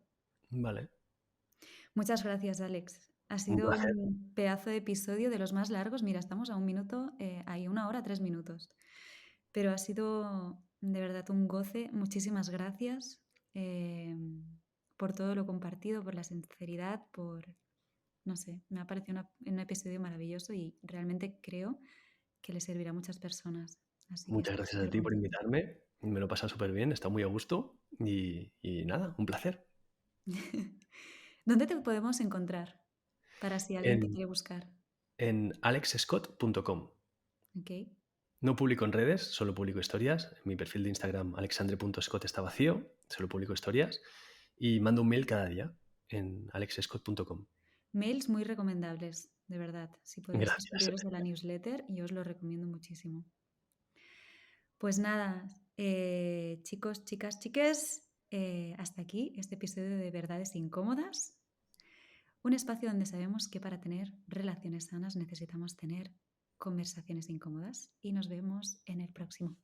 Vale. Muchas gracias, Alex. Ha Un sido placer. un pedazo de episodio de los más largos. Mira, estamos a 1 minuto, hay 1 hora, 3 minutos. Pero ha sido de verdad un goce. Muchísimas gracias eh, por todo lo compartido, por la sinceridad, no sé, me ha parecido un episodio maravilloso y realmente creo que le servirá a muchas personas. Así que Muchas estoy gracias a súper ti por contenta. invitarme. Me lo he pasado súper bien, está muy a gusto. Y nada, un placer. ¿Dónde te podemos encontrar? Para si alguien te En, quiere buscar. en alexscott.com. ¿Ok? No publico en redes, solo publico historias. Mi perfil de Instagram, alexandre.scott, está vacío, solo publico historias. Y mando un mail cada día en alexscott.com. Mails muy recomendables, de verdad. Si podéis Gracias. suscribiros a la newsletter, yo os lo recomiendo muchísimo. Pues nada, chicos, chicas, chiques, hasta aquí este episodio de Verdades Incómodas. Un espacio donde sabemos que para tener relaciones sanas necesitamos tener conversaciones incómodas y nos vemos en el próximo.